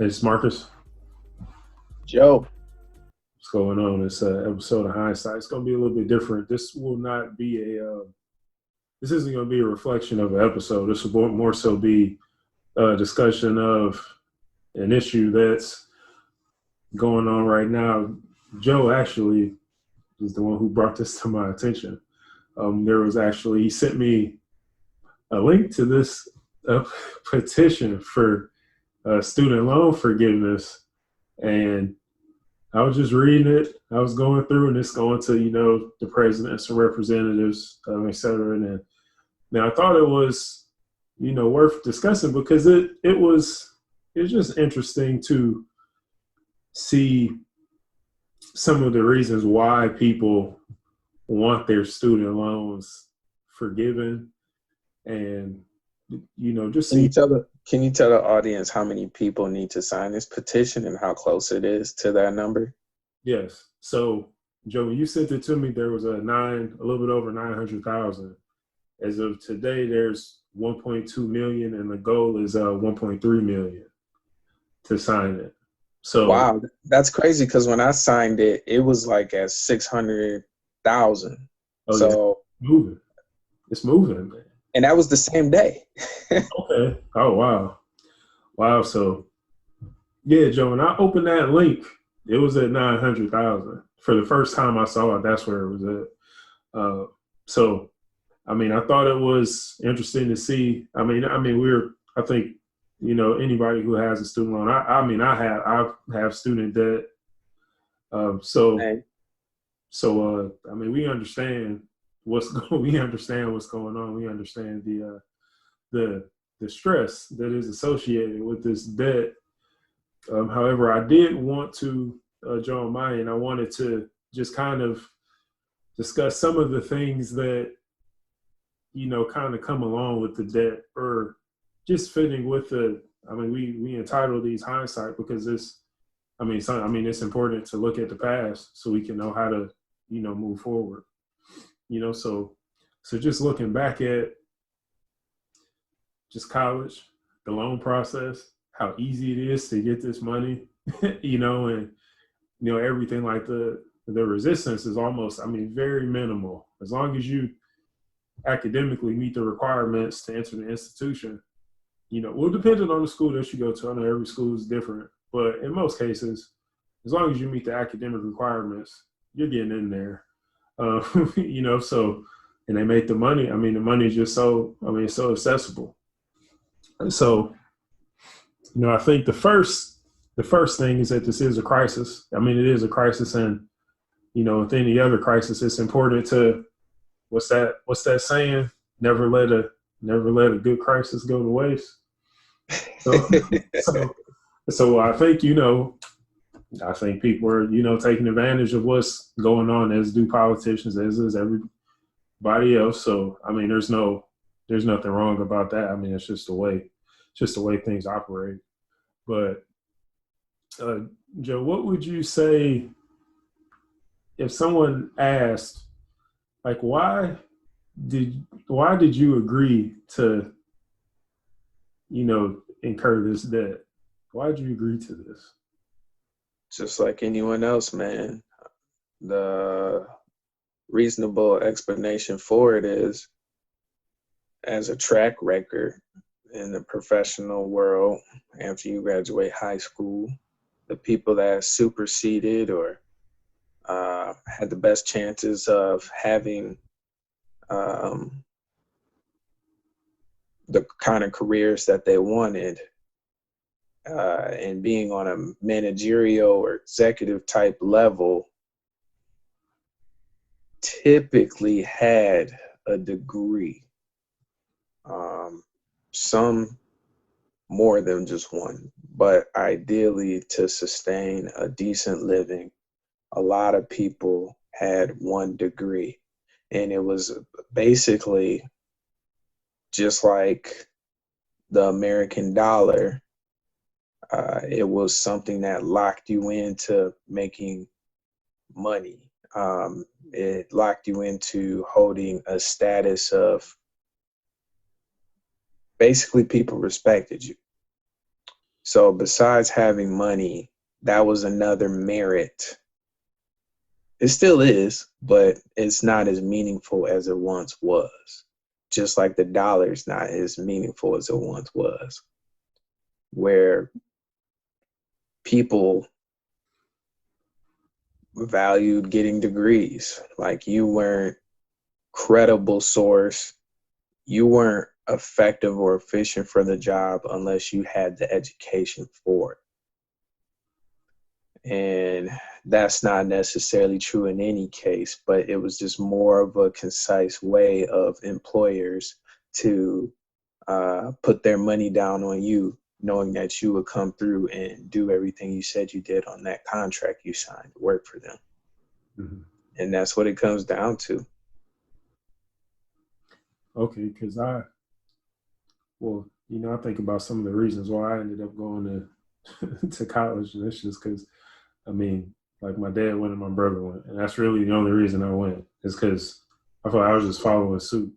It's Marcus. Joe. What's going on? It's an episode of Hindsight. It's going to be a little bit different. This will not be this isn't going to be a reflection of an episode. This will more so be a discussion of an issue that's going on right now. Joe actually is the one who brought this to my attention. He sent me a link to this petition for student loan forgiveness, and I was just reading it. I was going through, and it's going to, the presidents and representatives, et cetera. And now I thought it was, worth discussing because it's just interesting to see some of the reasons why people want their student loans forgiven, and just Can you tell the audience how many people need to sign this petition and how close it is to that number? Yes. So, Joe, when you sent it to me, there was a little bit over 900,000. As of today, there's 1.2 million, and the goal is 1.3 million to sign it. So wow, that's crazy because when I signed it, it was like at 600,000. Oh, so yeah. It's moving, man. And that was the same day. Okay. Oh, wow. Wow. So, yeah, Joe, when I opened that link, it was at 900,000. For the first time I saw it, that's where it was at. I thought it was interesting to see. I think, anybody who has a student loan, I have student debt. We understand what's going on. We understand the stress that is associated with this debt. However, I did want to, Joe, on my end, I wanted to just kind of discuss some of the things that, kind of come along with the debt, or just fitting with we entitle these Hindsight because it's important to look at the past so we can know how to, move forward. So just looking back at just college, the loan process, how easy it is to get this money, and, everything like the resistance is almost, very minimal. As long as you academically meet the requirements to enter the institution, depending on the school that you go to. I know every school is different, but in most cases, as long as you meet the academic requirements, you're getting in there. And they make the money. The money is just so accessible. So, I think the first thing is that this is a crisis. It is a crisis, and, with any other crisis, it's important to, what's that saying? Never let a good crisis go to waste. So I think, people are, taking advantage of what's going on, as do politicians, as is everybody else. So, there's nothing wrong about that. It's just the way things operate. But, Joe, what would you say if someone asked, like, why did you agree to, incur this debt? Why did you agree to this? Just like anyone else, man. The reasonable explanation for it is, as a track record in the professional world, after you graduate high school, the people that superseded or had the best chances of having the kind of careers that they wanted, and being on a managerial or executive type level, typically had a degree. Some more than just one, but ideally to sustain a decent living, a lot of people had one degree. And it was basically just like the American dollar. It was something that locked you into making money. It locked you into holding a status of basically people respected you. So besides having money, that was another merit. It still is, but it's not as meaningful as it once was. Just like the dollar's not as meaningful as it once was, where people valued getting degrees. Like, you weren't credible source, you weren't effective or efficient for the job unless you had the education for it. And that's not necessarily true in any case, but it was just more of a concise way of employers to put their money down on you, knowing that you would come through and do everything you said you did on that contract you signed to work for them. Mm-hmm. And that's what it comes down to. Okay, because I think about some of the reasons why I ended up going to college, and it's just because, like, my dad went and my brother went, and that's really the only reason I went, is because I thought I was just following suit.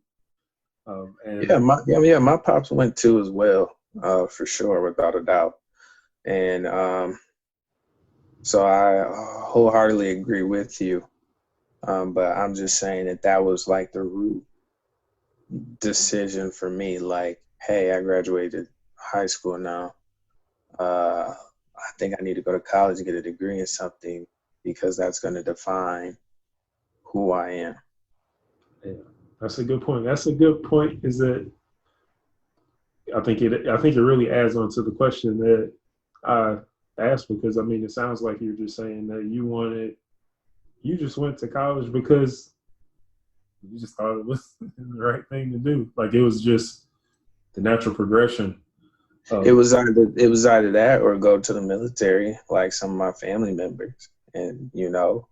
My pops went too as well, for sure, without a doubt. And so I wholeheartedly agree with you. But I'm just saying that was like the root decision for me. Like, hey, I graduated high school now. I think I need to go to college and get a degree in something, because that's going to define who I am. Yeah, that's a good point. Is that I think it really adds on to the question that I asked, because it sounds like you're just saying that you just went to college because you just thought it was the right thing to do. Like, it was just the natural progression. It was either that or go to the military, like some of my family members. And, the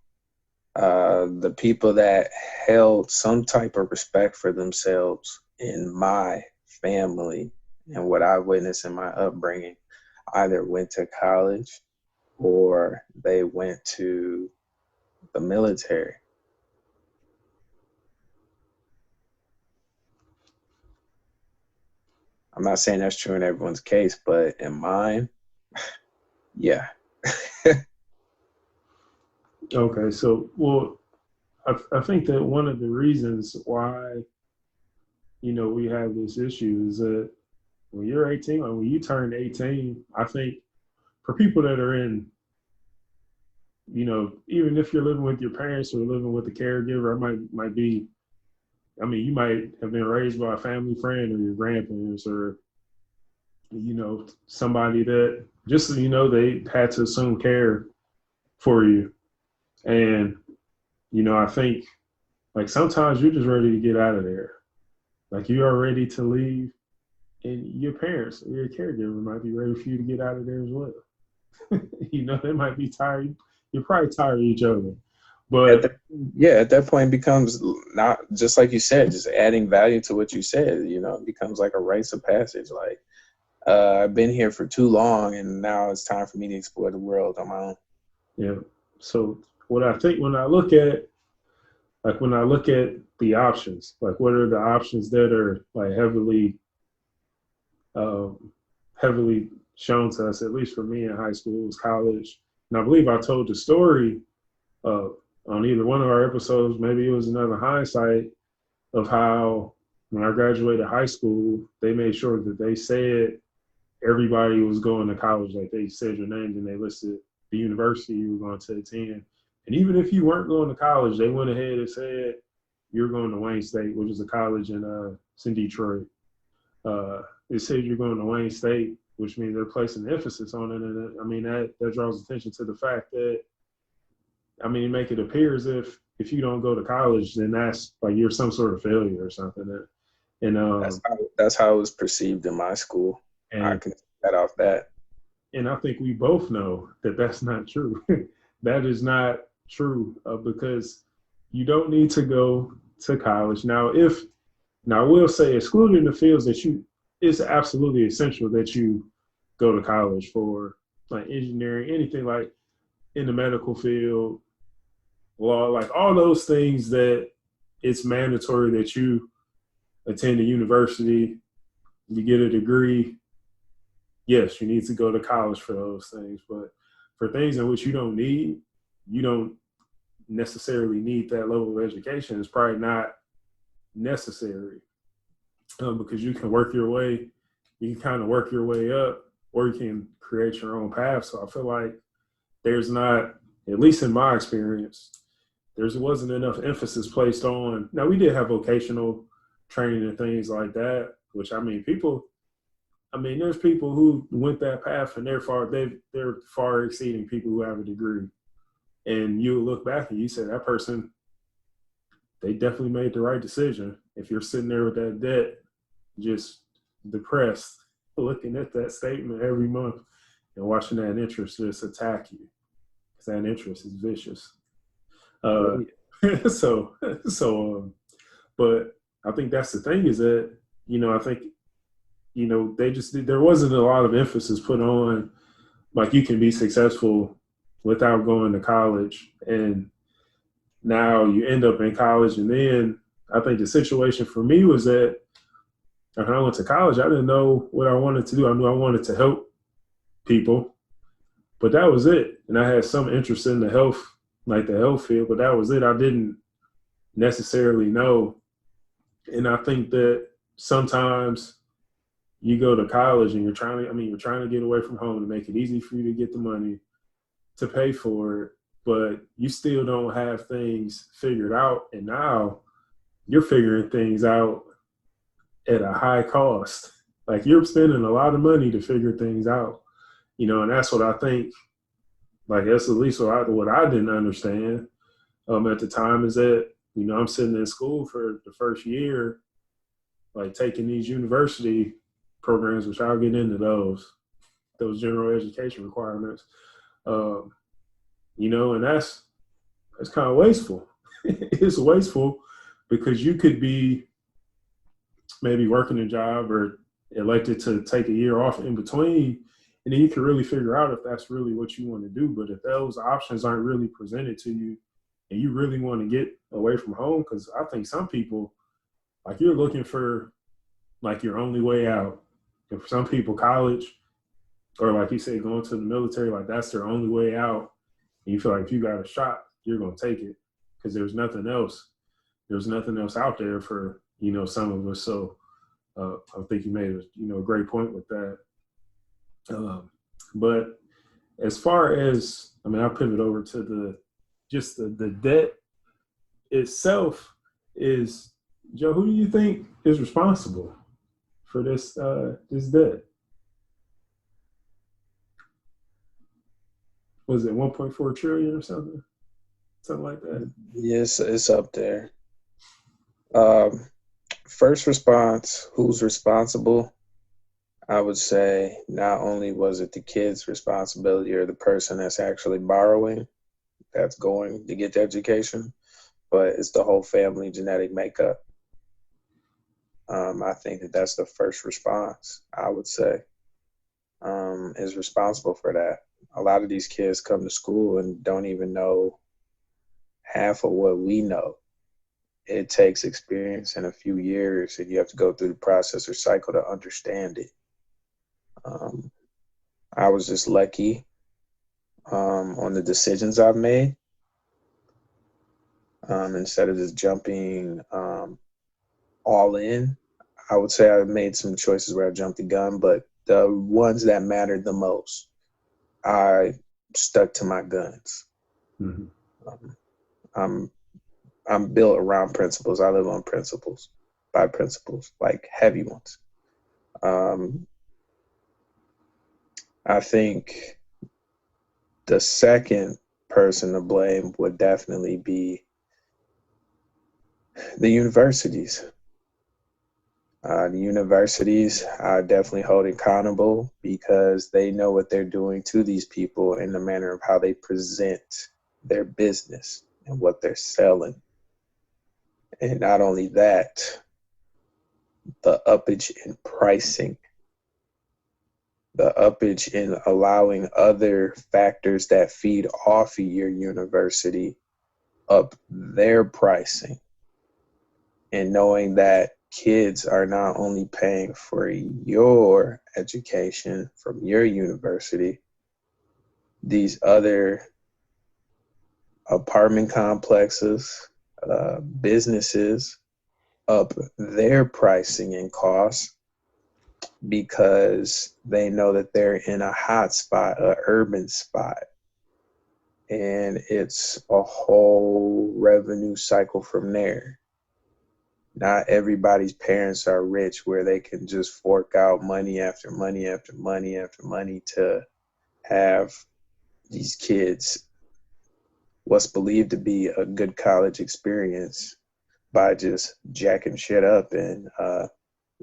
people that held some type of respect for themselves in my family and what I witnessed in my upbringing either went to college or they went to the military. I'm not saying that's true in everyone's case, but in mine, yeah. Okay, so, I think that one of the reasons why, we have this issue is that when you're 18, or when you turn 18, I think for people that are in, even if you're living with your parents or living with a caregiver, it might be, you might have been raised by a family friend or your grandparents, or, somebody that just, they had to assume care for you. And, I think, like, sometimes you're just ready to get out of there. Like, you are ready to leave, and your parents or your caregiver might be ready for you to get out of there as well. They might be tired. You're probably tired of each other. But at that point, it becomes, not just like you said, just adding value to what you said. It becomes like a rites of passage. Like, I've been here for too long, and now it's time for me to explore the world on my own. Yeah. So what I think when I look at the options, like, what are the options that are, like, heavily shown to us, at least for me in high school, it was college. And I believe I told the story on either one of our episodes, maybe it was another hindsight, of how when I graduated high school, they made sure that they said everybody was going to college. Like, they said your names and they listed the university you were going to attend. And even if you weren't going to college, they went ahead and said you're going to Wayne State, which is a college it's in Detroit. It says you're going to Wayne State, which means they're placing emphasis on it. And that draws attention to the fact that, you make it appear as if you don't go to college, then that's like you're some sort of failure or something. And that's how it was perceived in my school. And I can get off that. And I think we both know that that's not true. That is not true, because you don't need to go to college. Now, I will say, excluding the fields that it's absolutely essential that you go to college for, like, engineering, anything like in the medical field, law, like all those things that it's mandatory that you attend a university, you get a degree, yes, you need to go to college for those things, but for things in which you don't necessarily need that level of education. It's probably not necessary, because you can work your way, you can kind of work your way up, or you can create your own path. So I feel like there's not, at least in my experience, there wasn't enough emphasis placed on. Now, we did have vocational training and things like that, which, I mean, there's people who went that path and they're far exceeding people who have a degree. And you look back and you say that person, they definitely made the right decision. If you're sitting there with that debt, just depressed, looking at that statement every month and watching that interest just attack you, because that interest is vicious. But I think that's the thing, is that, I think, there wasn't a lot of emphasis put on, like, you can be successful without going to college. And now you end up in college. And then I think the situation for me was that when I went to college, I didn't know what I wanted to do. I knew I wanted to help people, but that was it. And I had some interest in the health field, but that was it. I didn't necessarily know. And I think that sometimes you go to college and you're trying to get away from home to make it easy for you to get the money to pay for it, but you still don't have things figured out. And now you're figuring things out at a high cost. Like, you're spending a lot of money to figure things out, and that's what I think, like, that's at least what I didn't understand at the time, is that, I'm sitting in school for the first year, like, taking these university programs, which I'll get into those general education requirements, and that's kind of wasteful. It's wasteful because you could be maybe working a job or elected to take a year off in between, and then you can really figure out if that's really what you want to do. But if those options aren't really presented to you and you really want to get away from home, because I think some people, like, you're looking for, like, your only way out. And for some people, college, or like you said, going to the military, like, that's their only way out. And you feel like if you got a shot, you're going to take it, because there's nothing else. There's nothing else out there for, some of us. So I think you made a great point with that. But as far as, I'll pivot over to the debt itself. Is, Joe, who do you think is responsible for this debt? Was it 1.4 trillion or something like that? Yes, it's up there. First response, who's responsible? I would say not only was it the kid's responsibility or the person that's actually borrowing, that's going to get the education, but it's the whole family genetic makeup. I think that's the first response, I would say, is responsible for that. A lot of these kids come to school and don't even know half of what we know. It takes experience in a few years, and you have to go through the process or cycle to understand it. I was just lucky on the decisions I've made. Instead of just jumping all in, I would say I made some choices where I jumped the gun, but the ones that mattered the most, I stuck to my guns. Mm-hmm. I'm built around principles. I live on principles, by principles, like heavy ones. I think the second person to blame would definitely be the universities. The universities are definitely held accountable because they know what they're doing to these people in the manner of how they present their business and what they're selling. And not only that, the uppage in pricing, the uppage in allowing other factors that feed off of your university up their pricing, and knowing that kids are not only paying for your education from your university, these other apartment complexes, businesses up their pricing and costs because they know that they're in a hot spot, a urban spot. And it's a whole revenue cycle from there. Not everybody's parents are rich where they can just fork out money after money after money after money to have these kids what's believed to be a good college experience by just jacking shit up and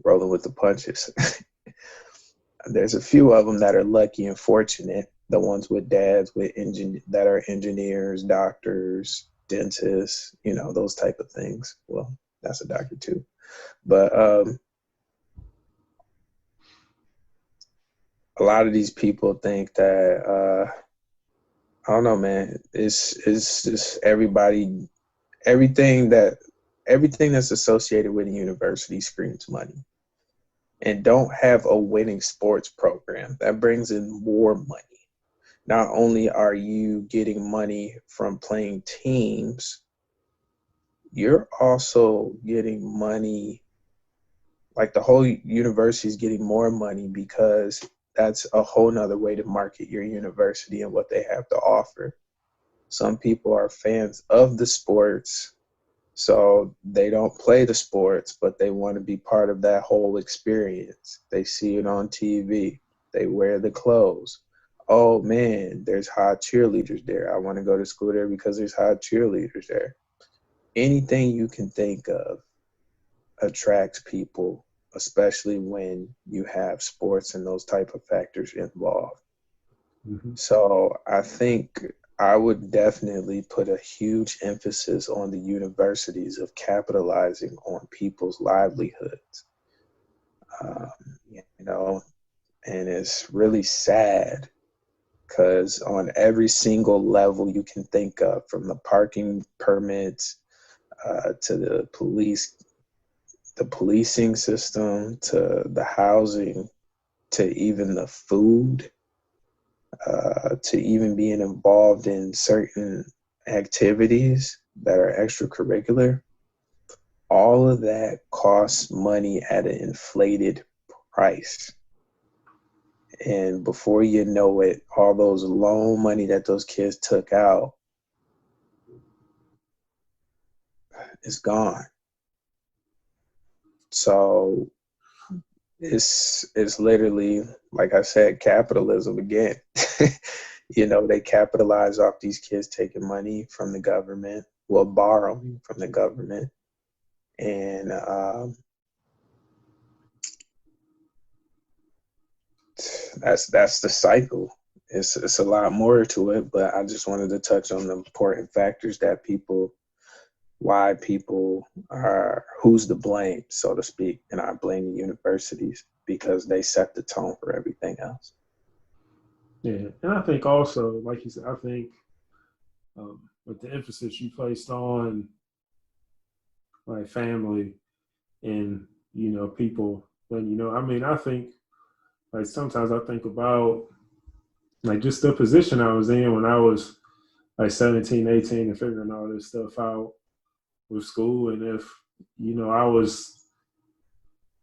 rolling with the punches. There's a few of them that are lucky and fortunate, the ones with dads that are engineers, doctors, dentists, those type of things. Well, that's a doctor too. But a lot of these people think that, I don't know, man, it's just everything that's associated with a university screams money. And don't have a winning sports program that brings in more money. Not only are you getting money from playing teams, you're also getting money, like the whole university is getting more money because that's a whole nother way to market your university and what they have to offer. Some people are fans of the sports, so they don't play the sports, but they want to be part of that whole experience. They see it on TV. They wear the clothes. Oh, man, there's hot cheerleaders there. I want to go to school there because there's hot cheerleaders there. Anything you can think of attracts people, especially when you have sports and those type of factors involved. Mm-hmm. So I think I would definitely put a huge emphasis on the universities of capitalizing on people's livelihoods. And it's really sad because on every single level you can think of, from the parking permits to the policing system, to the housing, to even the food, to even being involved in certain activities that are extracurricular, all of that costs money at an inflated price. And before you know it, all those loan money that those kids took out is gone. So it's literally, like I said, capitalism again. They capitalize off these kids taking money from the government, borrowing from the government. And that's the cycle. It's a lot more to it, but I just wanted to touch on the important factors why people are, who's to blame, so to speak. And I blame the universities because they set the tone for everything else. Yeah, and I think also, like you said, I think with the emphasis you placed on like family and, people, and, I think, like, sometimes I think about, like, just the position I was in when I was, like, 17, 18 and figuring all this stuff out with school. And if, I was,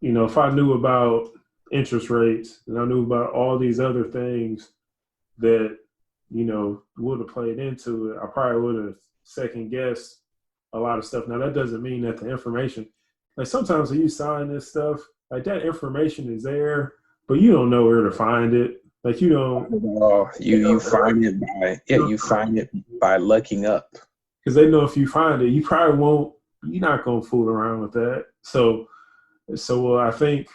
if I knew about interest rates and I knew about all these other things that, would have played into it, I probably would have second guessed a lot of stuff. Now, that doesn't mean that the information, like, sometimes when you sign this stuff, like, that information is there, but you don't know where to find it. Like, you don't. You find it by looking up. Because they know if you find it, you probably won't. You're not gonna fool around with that. So I think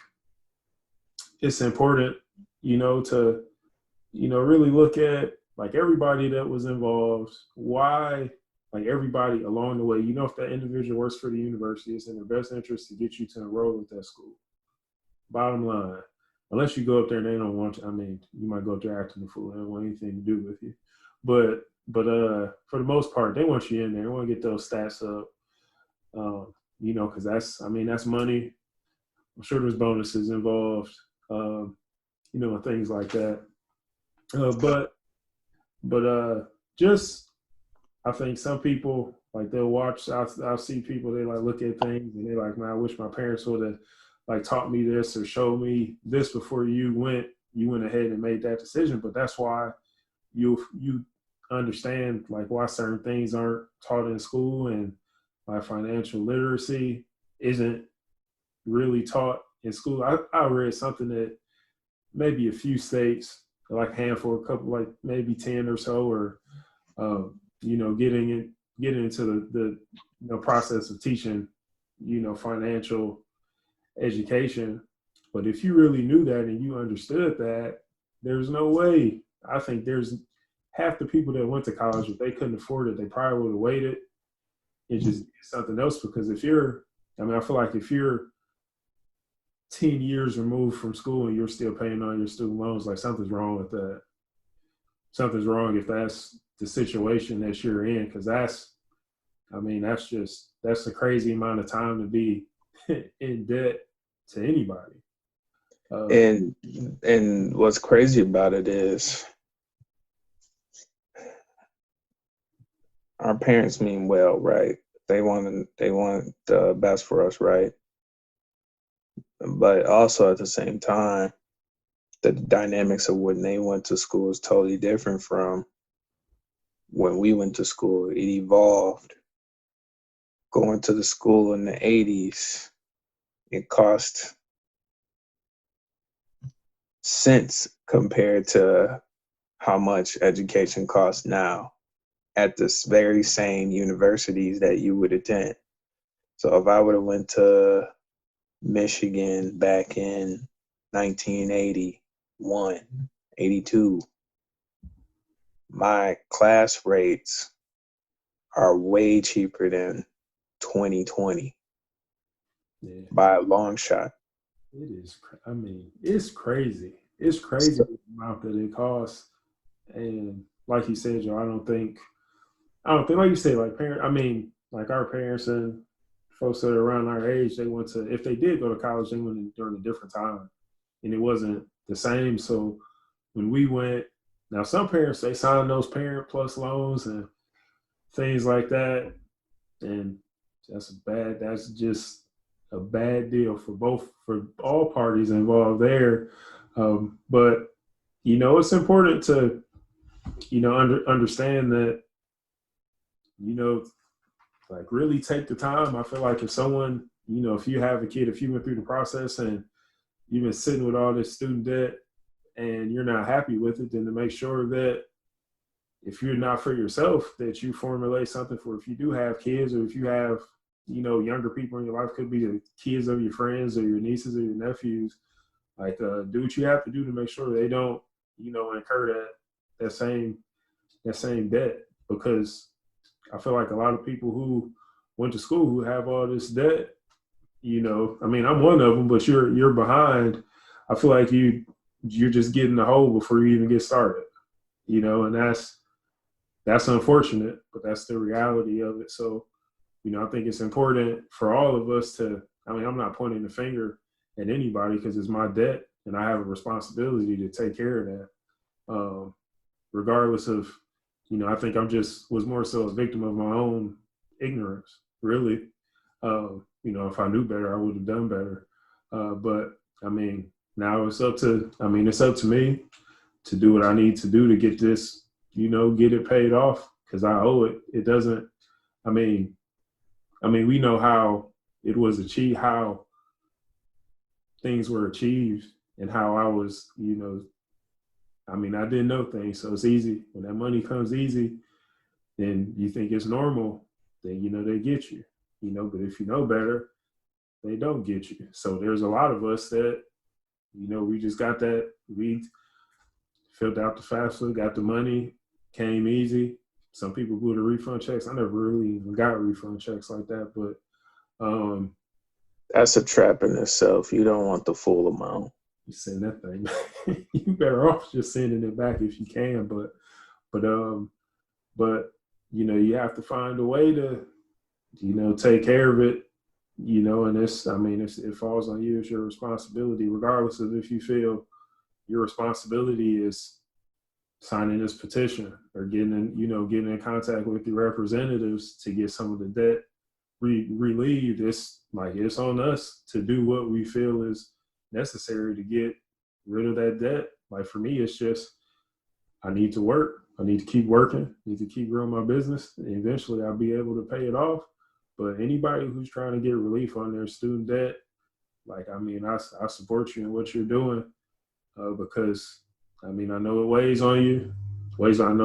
it's important, to, really look at, like, everybody that was involved, why, like, everybody along the way, if that individual works for the university, it's in their best interest to get you to enroll with that school. Bottom line, unless you go up there and they don't want you. I mean, you might go up there acting a fool. They don't want anything to do with you. But for the most part, they want you in there. They want to get those stats up, because that's money I'm sure there's bonuses involved, and things like that. But just, I think some people, like, they'll watch, I'll see people, they like look at things and they like, man, I wish my parents would have like taught me this or showed me this before you went ahead and made that decision. But that's why you understand like why certain things aren't taught in school, and why financial literacy isn't really taught in school. I read something that maybe a few states, like a handful, a couple, like maybe 10 or so, or getting into the process of teaching financial education. But if you really knew that and you understood that, there's no way. I think there's half the people that went to college, if they couldn't afford it, they probably would have waited and just did something else. Because I feel like if you're 10 years removed from school and you're still paying on your student loans, like, something's wrong with that. Something's wrong if that's the situation that you're in, because that's a crazy amount of time to be in debt to anybody. And what's crazy about it is our parents mean well, right? They want the best for us, right? But also at the same time, the dynamics of when they went to school is totally different from when we went to school. It evolved. Going to the school in the 80s, it cost cents compared to how much education costs now at the very same universities that you would attend. So if I would have went to Michigan back in 1981, 82, my class rates are way cheaper than 2020 by a long shot. It is. It's crazy. It's crazy the amount that it costs. And like you said, Joe, I don't think like you say, like like our parents and folks that are around our age, they went to, if they did go to college, they went during a different time, and it wasn't the same. So when we went, now some parents, they signed those Parent Plus loans and things like that, and that's just a bad deal for all parties involved there. But it's important to understand that like, really take the time. I feel like if someone, if you have a kid, if you went through the process and you've been sitting with all this student debt and you're not happy with it, then to make sure that if you're not for yourself, that you formulate something for if you do have kids, or if you have younger people in your life, could be the kids of your friends or your nieces or your nephews, like, do what you have to do to make sure they don't incur that same debt. Because I feel like a lot of people who went to school who have all this debt, I'm one of them, but you're behind. I feel like you're just getting the hole before you even get started, and that's unfortunate, but that's the reality of it. So, I think it's important for all of us to, I'm not pointing the finger at anybody, because it's my debt and I have a responsibility to take care of that. Regardless of, I think was more so a victim of my own ignorance, really. If I knew better, I would have done better. But now it's up to me to do what I need to do to get this, get it paid off, because I owe it. It doesn't, we know how it was achieved, how things were achieved, and how I was, I didn't know things. So it's easy. When that money comes easy, then you think it's normal, then, they get you, but if you know better, they don't get you. So there's a lot of us that, we just got that, we filled out the FAFSA, got the money, came easy. Some people blew the refund checks. I never really even got refund checks like that, but that's a trap in itself. You don't want the full amount. You send that thing. You better off just sending it back if you can. But you have to find a way to, take care of it, and it falls on you. It's your responsibility, regardless of if you feel your responsibility is signing this petition or getting in contact with your representatives to get some of the debt relieved. It's on us to do what we feel is necessary to get rid of that debt. Like for me, it's just, I need to work. I need to keep working. I need to keep growing my business. And eventually I'll be able to pay it off. But anybody who's trying to get relief on their student debt, I support you in what you're doing because, I know it weighs on you. Weighs on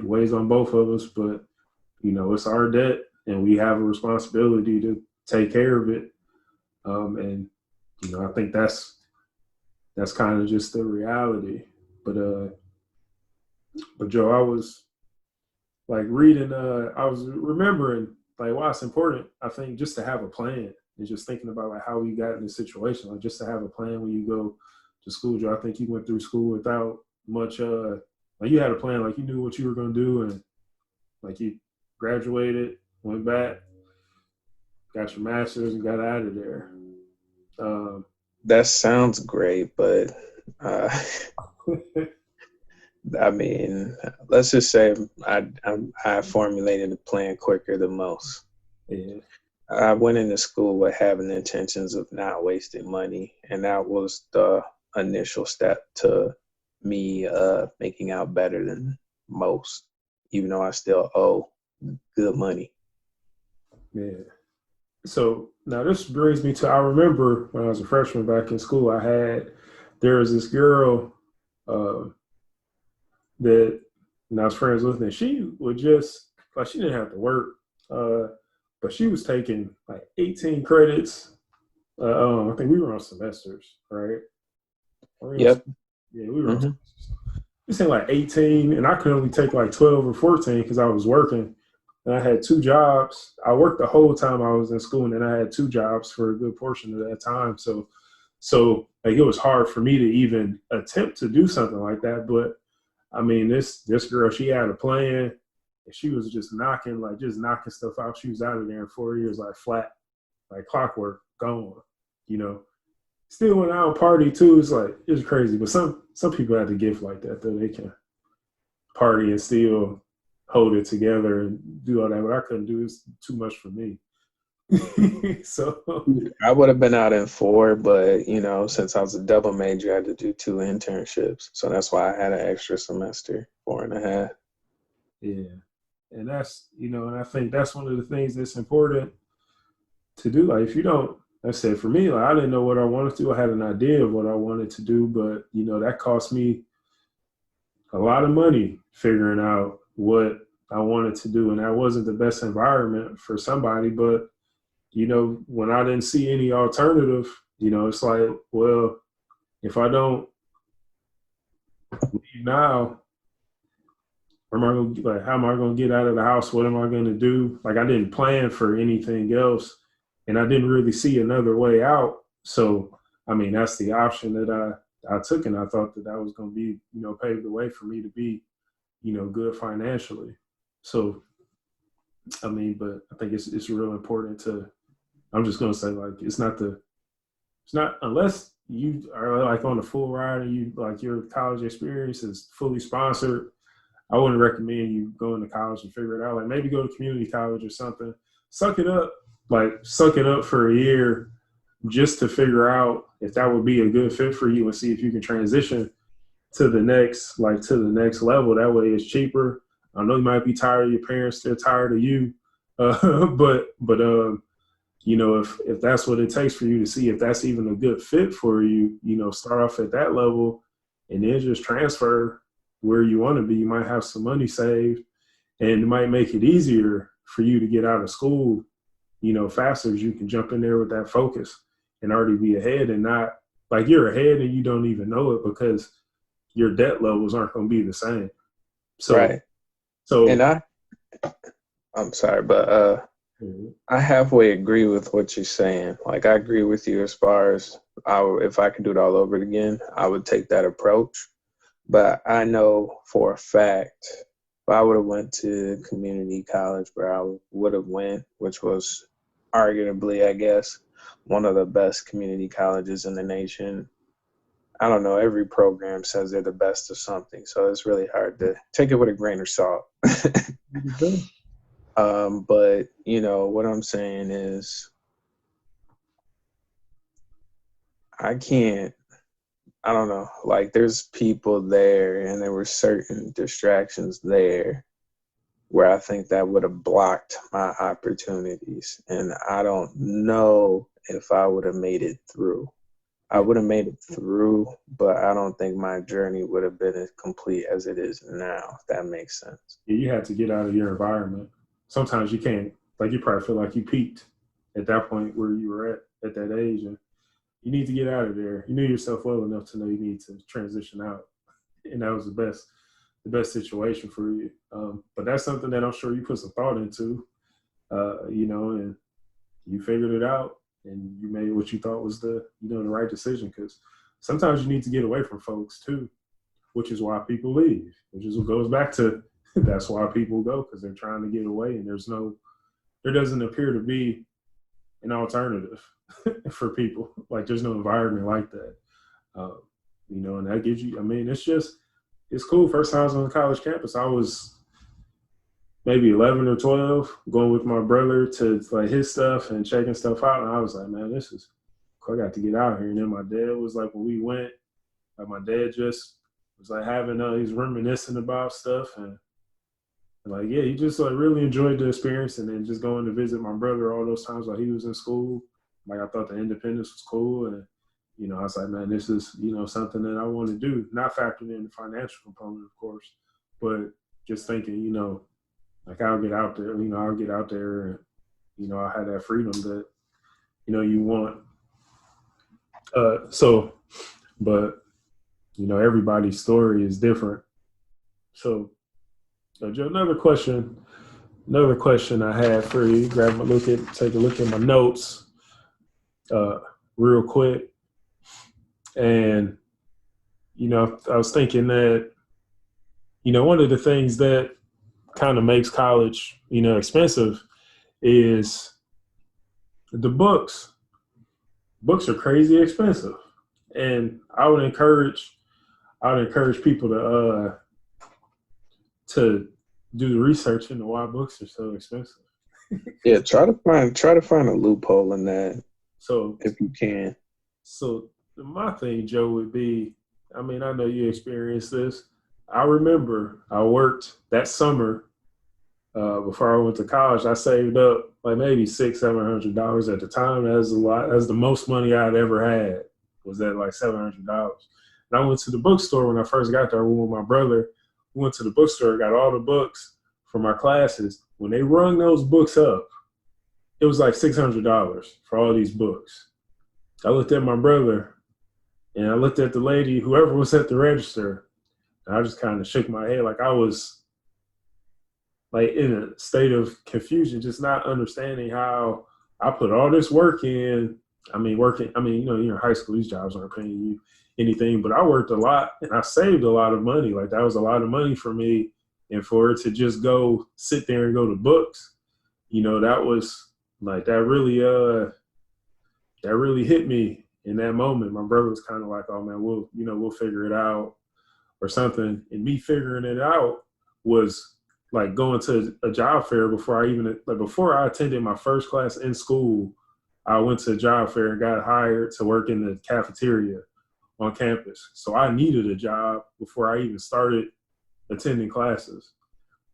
weighs on both of us, but, it's our debt and we have a responsibility to take care of it. I think that's kind of just the reality. But Joe, I was like reading, I was remembering like why it's important, I think, just to have a plan and just thinking about like how we got in this situation, like just to have a plan when you go to school. Joe, I think you went through school without much, like you had a plan, like you knew what you were going to do, and like you graduated, went back, got your master's and got out of there. That sounds great, but let's just say I formulated a plan quicker than most. Yeah. I went into school with having the intentions of not wasting money, and that was the initial step to me making out better than most, even though I still owe good money. Yeah. So now this brings me to, I remember when I was a freshman back in school, there was this girl that I was friends with, and she would just, like, she didn't have to work, but she was taking like 18 credits. I think we were on semesters, right? Yep. Yeah, we were on semesters. We said like 18, and I could only take like 12 or 14 because I was working. And I had 2 jobs. I worked the whole time I was in school, and then I had 2 jobs for a good portion of that time. So like it was hard for me to even attempt to do something like that. But this girl, she had a plan, and she was just knocking stuff out. She was out of there in 4 years, like flat, like clockwork, gone. Still went out and party too. It's crazy. But some people have the gift like that, though. They can party and still hold it together and do all that. But I couldn't do it. It's too much for me. So I would have been out in 4, but since I was a double major, I had to do 2 internships. So that's why I had an extra semester, 4.5. Yeah. And that's, and I think that's one of the things that's important to do. Like if you don't, I said for me, like I didn't know what I wanted to do. I had an idea of what I wanted to do, but that cost me a lot of money figuring out what I wanted to do. And that wasn't the best environment for somebody, but when I didn't see any alternative, it's like, well, if I don't leave now, how am I going to get out of the house? What am I going to do? Like I didn't plan for anything else, and I didn't really see another way out. So, that's the option that I took, and I thought that was going to be, pave the way for me to be, good financially. So, but I think it's real important to, I'm just going to say, like, it's not unless you are like on a full ride and you like your college experience is fully sponsored. I wouldn't recommend you going to college and figure it out. Like maybe go to community college or something. Suck it up for a year just to figure out if that would be a good fit for you and see if you can transition to the next level. That way it's cheaper. I know you might be tired of your parents, they're tired of you. But if that's what it takes for you to see if that's even a good fit for you, start off at that level and then just transfer where you want to be. You might have some money saved, and it might make it easier for you to get out of school, faster, as you can jump in there with that focus and already be ahead, and not like you're ahead and you don't even know it because your debt levels aren't going to be the same. So, right. So, and I'm sorry, but I halfway agree with what you're saying. Like I agree with you as far as if I could do it all over again, I would take that approach. But I know for a fact, if I would have went to community college where I would have went, which was arguably, I guess, one of the best community colleges in the nation. I don't know, every program says they're the best of something, so it's really hard to take it with a grain of salt. But, you know, what I'm saying is I don't know, like there's people there and there were certain distractions there where I think that would have blocked my opportunities. And I don't know if I would have made it through. I would have made it through, but I don't think my journey would have been as complete as it is now, if that makes sense. Yeah, you had to get out of your environment. Sometimes you can't, like you probably feel like you peaked at that point where you were at that age, and you need to get out of there. You knew yourself well enough to know you need to transition out, and that was the best situation for you. But that's something that I'm sure you put some thought into, you know, and you figured it out, and you made what you thought was the right decision. Because sometimes you need to get away from folks too, which is why people leave. Which is what goes back to that's why people go, because they're trying to get away, and there doesn't appear to be an alternative for people. Like there's no environment like that, you know, and that gives you. I mean, it's cool. First time I was on the college campus, I was maybe 11 or 12, going with my brother to like his stuff and checking stuff out, and I was like, man, this is cool. I got to get out here. And then my dad was like, when we went, like my dad just was like having he's reminiscing about stuff, and like, yeah, he just like really enjoyed the experience. And then just going to visit my brother all those times while he was in school, like I thought the independence was cool. And, you know, I was like, man, this is, you know, something that I want to do, not factoring in the financial component, of course, but just thinking, you know, like I'll get out there and, you know, I had that freedom that, you know, you want. But, you know, everybody's story is different. So, Joe, another question I had for you. Take a look at my notes, real quick. And, you know, I was thinking that, you know, one of the things that kind of makes college, you know, expensive is the books. Books are crazy expensive. And I would encourage people to do the research into why books are so expensive. Yeah, try to find a loophole in that. So if you can. So my thing, Joe, would be, I mean, I know you experienced this. I remember I worked that summer before I went to college. I saved up like maybe $600-700 at the time. That's a lot. That's the most money I'd ever had. Was that like $700? And I went to the bookstore when I first got there. With my brother. We went to the bookstore, got all the books for my classes. When they rung those books up, it was like $600 for all these books. I looked at my brother, and I looked at the lady, whoever was at the register, and I just kind of shook my head like I was like in a state of confusion, just not understanding how I put all this work in. You know, you're in high school, these jobs aren't paying you anything, but I worked a lot and I saved a lot of money. Like that was a lot of money for me. And for it to just go sit there and go to books, you know, that was like, that really hit me in that moment. My brother was kind of like, oh man, we'll figure it out or something. And me figuring it out was like going to a job fair before I attended my first class in school. I went to a job fair and got hired to work in the cafeteria on campus. So I needed a job before I even started attending classes,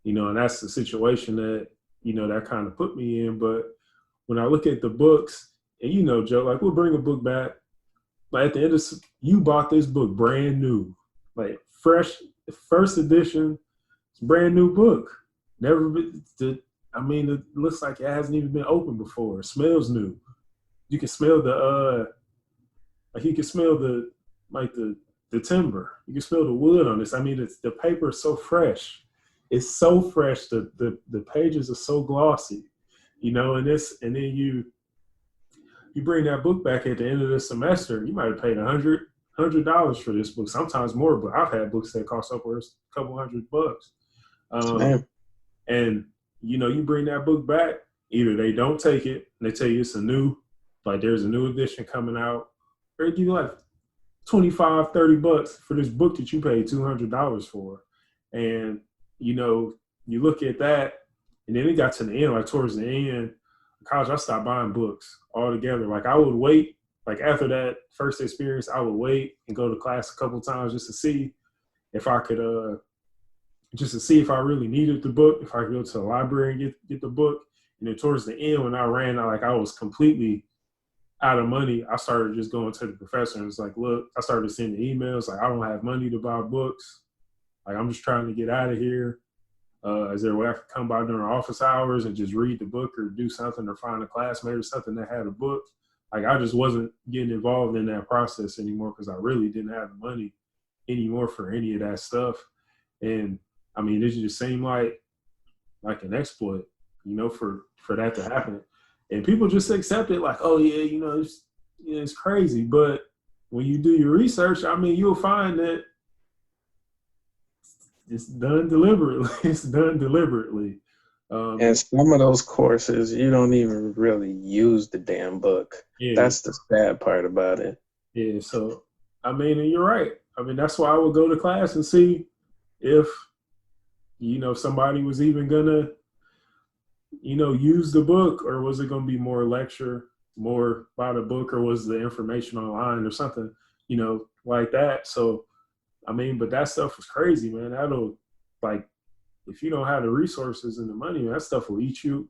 you know, and that's the situation that, you know, that kind of put me in. But when I look at the books, and you know, Joe, like we'll bring a book back, like at the end of, you bought this book brand new, like fresh, first edition, brand new book. Never been, it looks like it hasn't even been opened before. It smells new. You can smell the timber. You can smell the wood on this. I mean, the paper is so fresh. It's so fresh. The pages are so glossy, you know. And then you bring that book back at the end of the semester. You might have paid $100 for this book, sometimes more. But I've had books that cost upwards $200. And you know, you bring that book back, either they don't take it and they tell you it's there's a new edition coming out, or they give you like $25-$30 for this book that you paid $200 for. And, you look at that, and then it got to the end, like towards the end of college, I stopped buying books altogether. Like I would wait, like after that first experience, I would wait and go to class a couple of times just to see if I could, just to see if I really needed the book, if I could go to the library and get the book. And then towards the end, when I ran out, like I was completely out of money, I started just going to the professor and was like, look, I started sending emails, like I don't have money to buy books. Like I'm just trying to get out of here. Is there a way I could come by during office hours and just read the book or do something or find a classmate or something that had a book? Like I just wasn't getting involved in that process anymore because I really didn't have the money anymore for any of that stuff. And I mean, it just seemed like an exploit, for that to happen. And people just accept it like, oh yeah, it's crazy. But when you do your research, I mean, you'll find that it's done deliberately. It's done deliberately. And some of those courses, you don't even really use the damn book. Yeah. That's the sad part about it. Yeah. So, I mean, and you're right. I mean, that's why I would go to class and see if, somebody was even gonna, use the book, or was it going to be more lecture, more by the book, or was the information online or something, like that. So, I mean, but that stuff was crazy, man. That'll, like, if you don't have the resources and the money, that stuff will eat you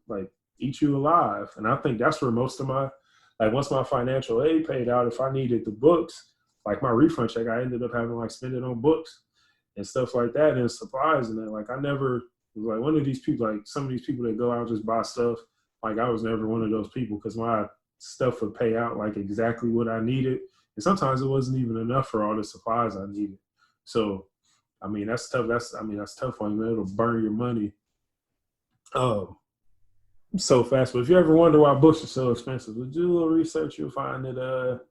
alive. And I think that's where most of once my financial aid paid out, if I needed the books, like my refund check, I ended up having to spend it on books and stuff like that and supplies. And then I never was like one of these people, like some of these people that go out and just buy stuff. Like I was never one of those people because my stuff would pay out like exactly what I needed. And sometimes it wasn't even enough for all the supplies I needed. So, I mean, that's tough. That's tough on you. It'll burn your money so fast. But if you ever wonder why books are so expensive, do a little research, you'll find that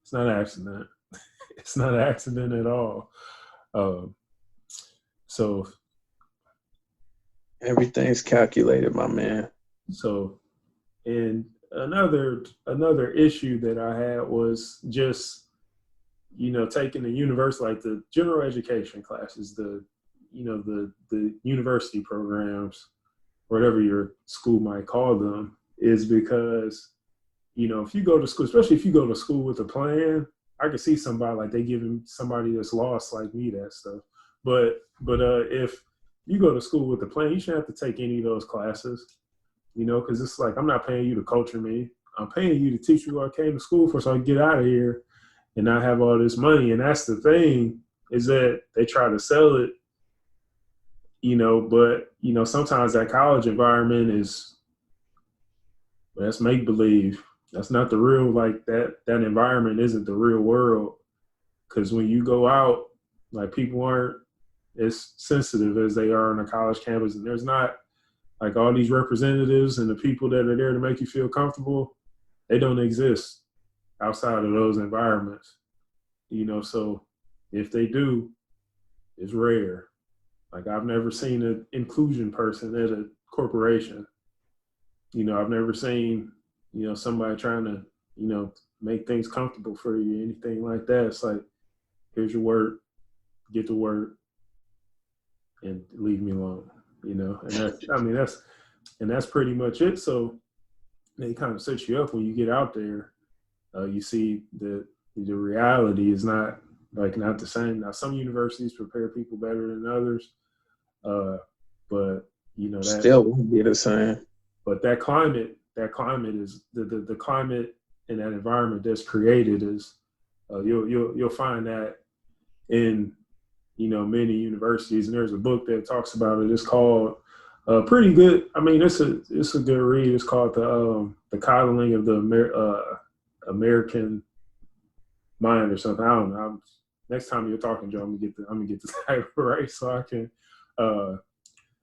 it's not an accident. It's not an accident at all. So everything's calculated, my man. So, and another issue that I had was just, taking the university, like the general education classes, the university programs, whatever your school might call them, is because, if you go to school, especially if you go to school with a plan, I can see somebody like they giving somebody that's lost like me that stuff. But if you go to school with a plan, you shouldn't have to take any of those classes, because it's like, I'm not paying you to culture me. I'm paying you to teach you what I came to school for so I can get out of here and not have all this money. And that's the thing, is that they try to sell it, but, sometimes that college environment that's make-believe. That's not the real, like that environment isn't the real world. Because when you go out, like people aren't as sensitive as they are on a college campus. And there's not like all these representatives and the people that are there to make you feel comfortable. They don't exist outside of those environments, so if they do, it's rare. Like I've never seen an inclusion person at a corporation. I've never seen, somebody trying to, make things comfortable for you, anything like that. It's like, here's your work, get to work, and leave me alone, and that's pretty much it. So they kind of set you up when you get out there. You see that the reality is not the same. Now, some universities prepare people better than others, but that still won't be the same. But that climate is the climate and that environment that's created is you'll find that in many universities. And there's a book that talks about it. It's called pretty good. I mean, it's a good read. It's called the Coddling of the American Mind or something. I don't know. Next time you're talking, Joe, I'm gonna get the title right so I can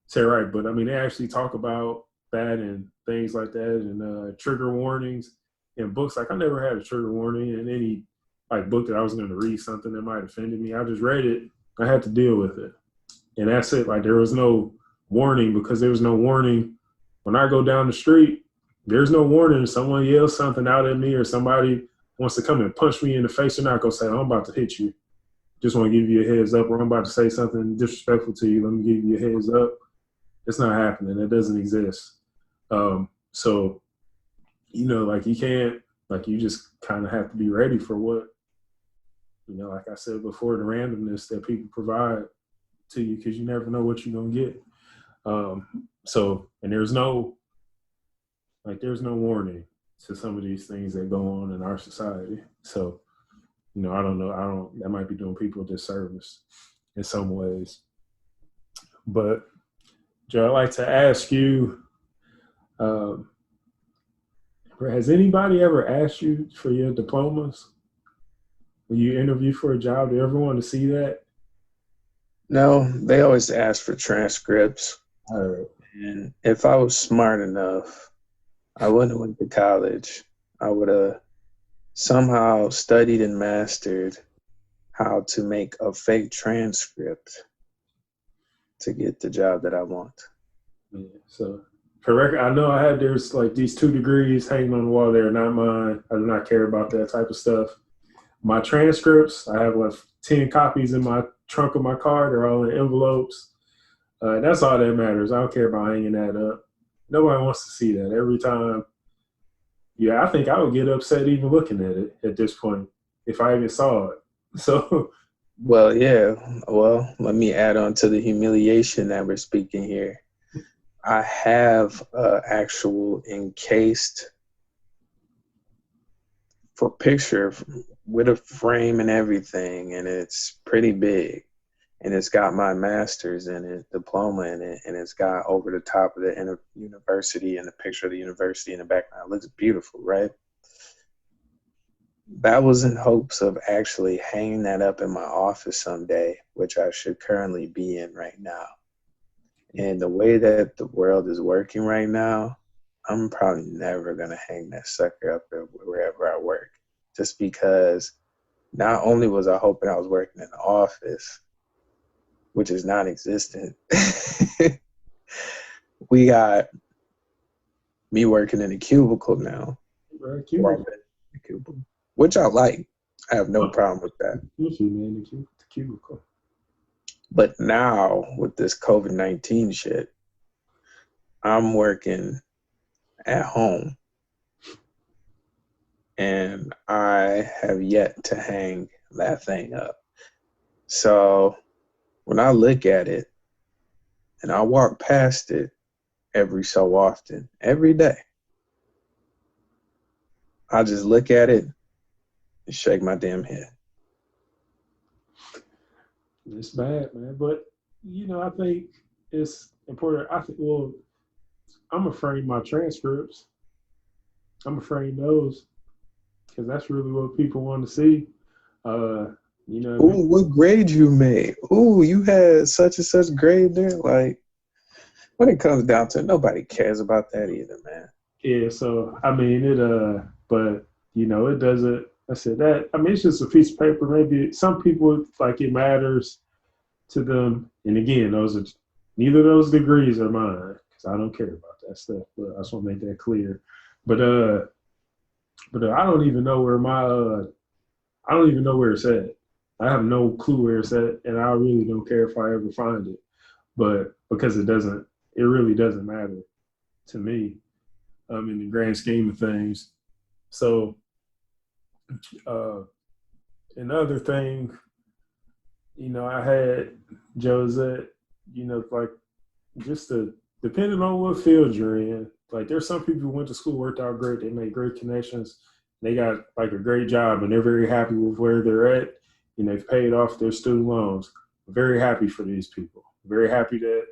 say it right. But I mean, they actually talk about that and things like that, and trigger warnings in books. Like I never had a trigger warning in any book that I was going to read something that might offend me. I just read it. I had to deal with it, and that's it. Like there was no warning, because there was no warning when I go down the street, there's no warning. Someone yells something out at me or somebody wants to come and punch me in the face, they're not going to say, oh, I'm about to hit you. Just want to give you a heads up, or I'm about to say something disrespectful to you. Let me give you a heads up. It's not happening. It doesn't exist. So, like you can't, like you just kind of have to be ready for what, like I said before, the randomness that people provide to you, because you never know what you're going to get. And there's no warning to some of these things that go on in our society. So, I don't know. That might be doing people a disservice in some ways. But, Joe, I'd like to ask you, has anybody ever asked you for your diplomas? When you interview for a job, do you ever want to see that? No, they always ask for transcripts. All right. And if I was smart enough, I wouldn't have went to college. I would have somehow studied and mastered how to make a fake transcript to get the job that I want. Yeah, so correct. I know there's like these 2 degrees hanging on the wall. They're not mine. I do not care about that type of stuff. My transcripts, I have like 10 copies in my trunk of my car. They're all in envelopes. That's all that matters. I don't care about hanging that up. Nobody wants to see that every time. Yeah, I think I would get upset even looking at it at this point if I even saw it. So, well, yeah. Well, let me add on to the humiliation that we're speaking here. I have actual encased for picture with a frame and everything, and it's pretty big. And it's got my master's in it, diploma in it, and it's got over the top of the university and the picture of the university in the background. It looks beautiful, right? That was in hopes of actually hanging that up in my office someday, which I should currently be in right now. And the way that the world is working right now, I'm probably never going to hang that sucker up wherever I work, just because not only was I hoping I was working in the office, which is non-existent. We got me working in a cubicle now. right, Cubicle, which I like. I have no problem with that. Man, the cubicle. But now with this COVID-19 shit, I'm working at home. And I have yet to hang that thing up. So when I look at it and I walk past it every so often, every day, I just look at it and shake my damn head. It's bad, man. But, I think it's important. I'm afraid of my transcripts. I'm afraid of those because that's really what people want to see. Ooh, what grade you made? Ooh, you had such and such grade there. Like, when it comes down to it, nobody cares about that either, man. Yeah, so I mean but it doesn't. I said that. I mean, it's just a piece of paper. Maybe some people like it matters to them. And again, neither of those degrees are mine because I don't care about that stuff. But I just want to make that clear. But I don't even know where I don't even know where it's at. I have no clue where it's at, and I really don't care if I ever find it. But because it really doesn't matter to me in the grand scheme of things. So another thing, I had Josette, like depending on what field you're in, like there's some people who went to school, worked out great, they made great connections, they got like a great job and they're very happy with where they're at. They've paid off their student loans. I'm very happy for these people. Very happy that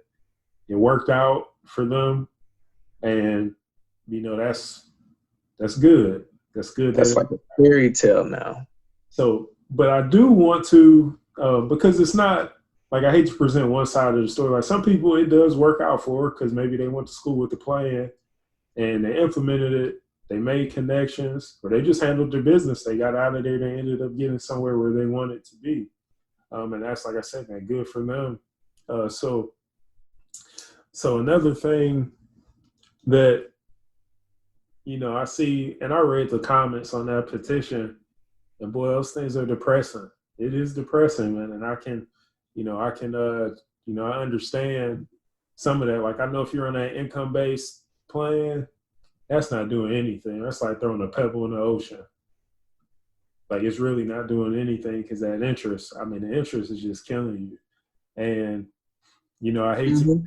it worked out for them. And, that's good. That's good. That's like a fairy tale now. So, but I do want to, because it's not, like I hate to present one side of the story. Like some people it does work out for because maybe they went to school with the plan and they implemented it. They made connections, or they just handled their business. They got out of there. They ended up getting somewhere where they wanted to be. And that's, like I said, man, good for them. So another thing that, I see, and I read the comments on that petition, and boy, those things are depressing. It is depressing, man. And I understand some of that. Like, I know if you're on that income-based plan, that's not doing anything. That's like throwing a pebble in the ocean. Like, it's really not doing anything because the interest is just killing you. And, Mhm.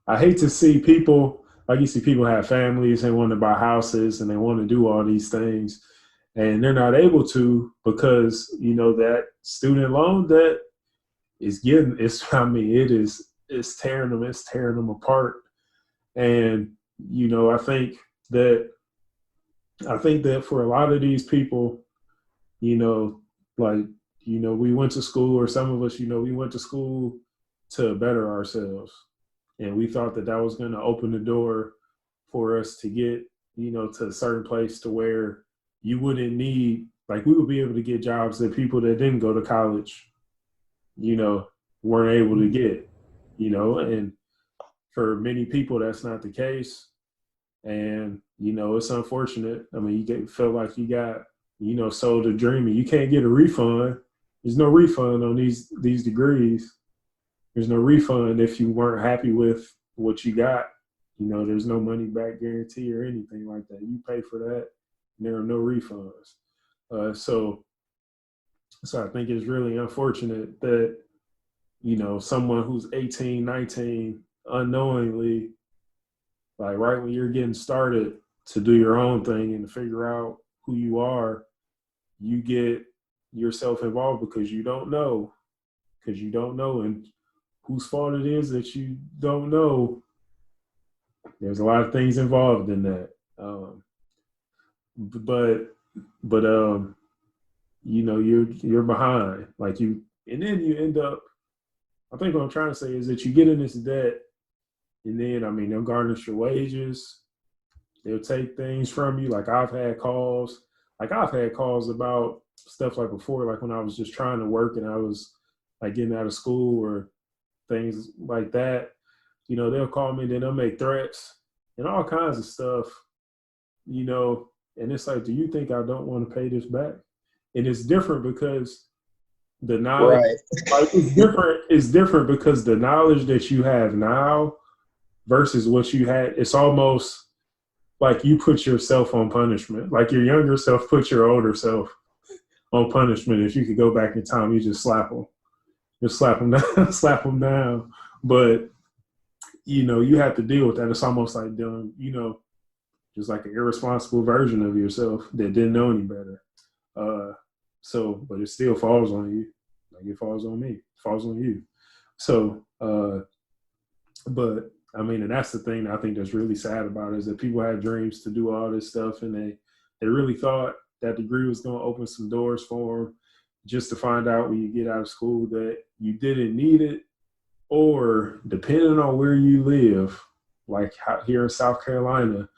I hate to see people, like you see people have families and want to buy houses and they want to do all these things and they're not able to because, that student loan debt it's tearing them apart. And, I think that, for a lot of these people, you know, like, we went to school, or some of us, we went to school to better ourselves. And we thought that was going to open the door for us to get, to a certain place to where you wouldn't need, like, we would be able to get jobs that people that didn't go to college, you know, weren't able to get, and for many people, that's not the case. And, it's unfortunate. I mean, feel like you got, sold a dream and you can't get a refund. There's no refund on these degrees. There's no refund if you weren't happy with what you got. There's no money back guarantee or anything like that. You pay for that, and there are no refunds. So I think it's really unfortunate that, someone who's 18, 19, unknowingly, like right when you're getting started to do your own thing and to figure out who you are, you get yourself involved because you don't know. And whose fault it is that you don't know, there's a lot of things involved in that. But you're behind, like and then you end up. I think what I'm trying to say is that you get in this debt, and then they'll garnish your wages, they'll take things from you. Like I've had calls about stuff like before, like when I was just trying to work and I was like getting out of school or things like that. They'll call me, then they'll make threats and all kinds of stuff, and it's like, do you think I don't want to pay this back? And it's different because the knowledge, Right. like it's different because the knowledge that you have now versus what you had, it's almost like you put yourself on punishment. Like your younger self put your older self on punishment. If you could go back in time, you just slap them. Just slap them down, slap them down. But you have to deal with that. It's almost like doing, just like an irresponsible version of yourself that didn't know any better. But it still falls on you. Like it falls on me. It falls on you. So, but and that's the thing that I think that's really sad about it, is that people had dreams to do all this stuff, and they really thought that degree was going to open some doors for them, just to find out when you get out of school that you didn't need it, or depending on where you live, like here in South Carolina,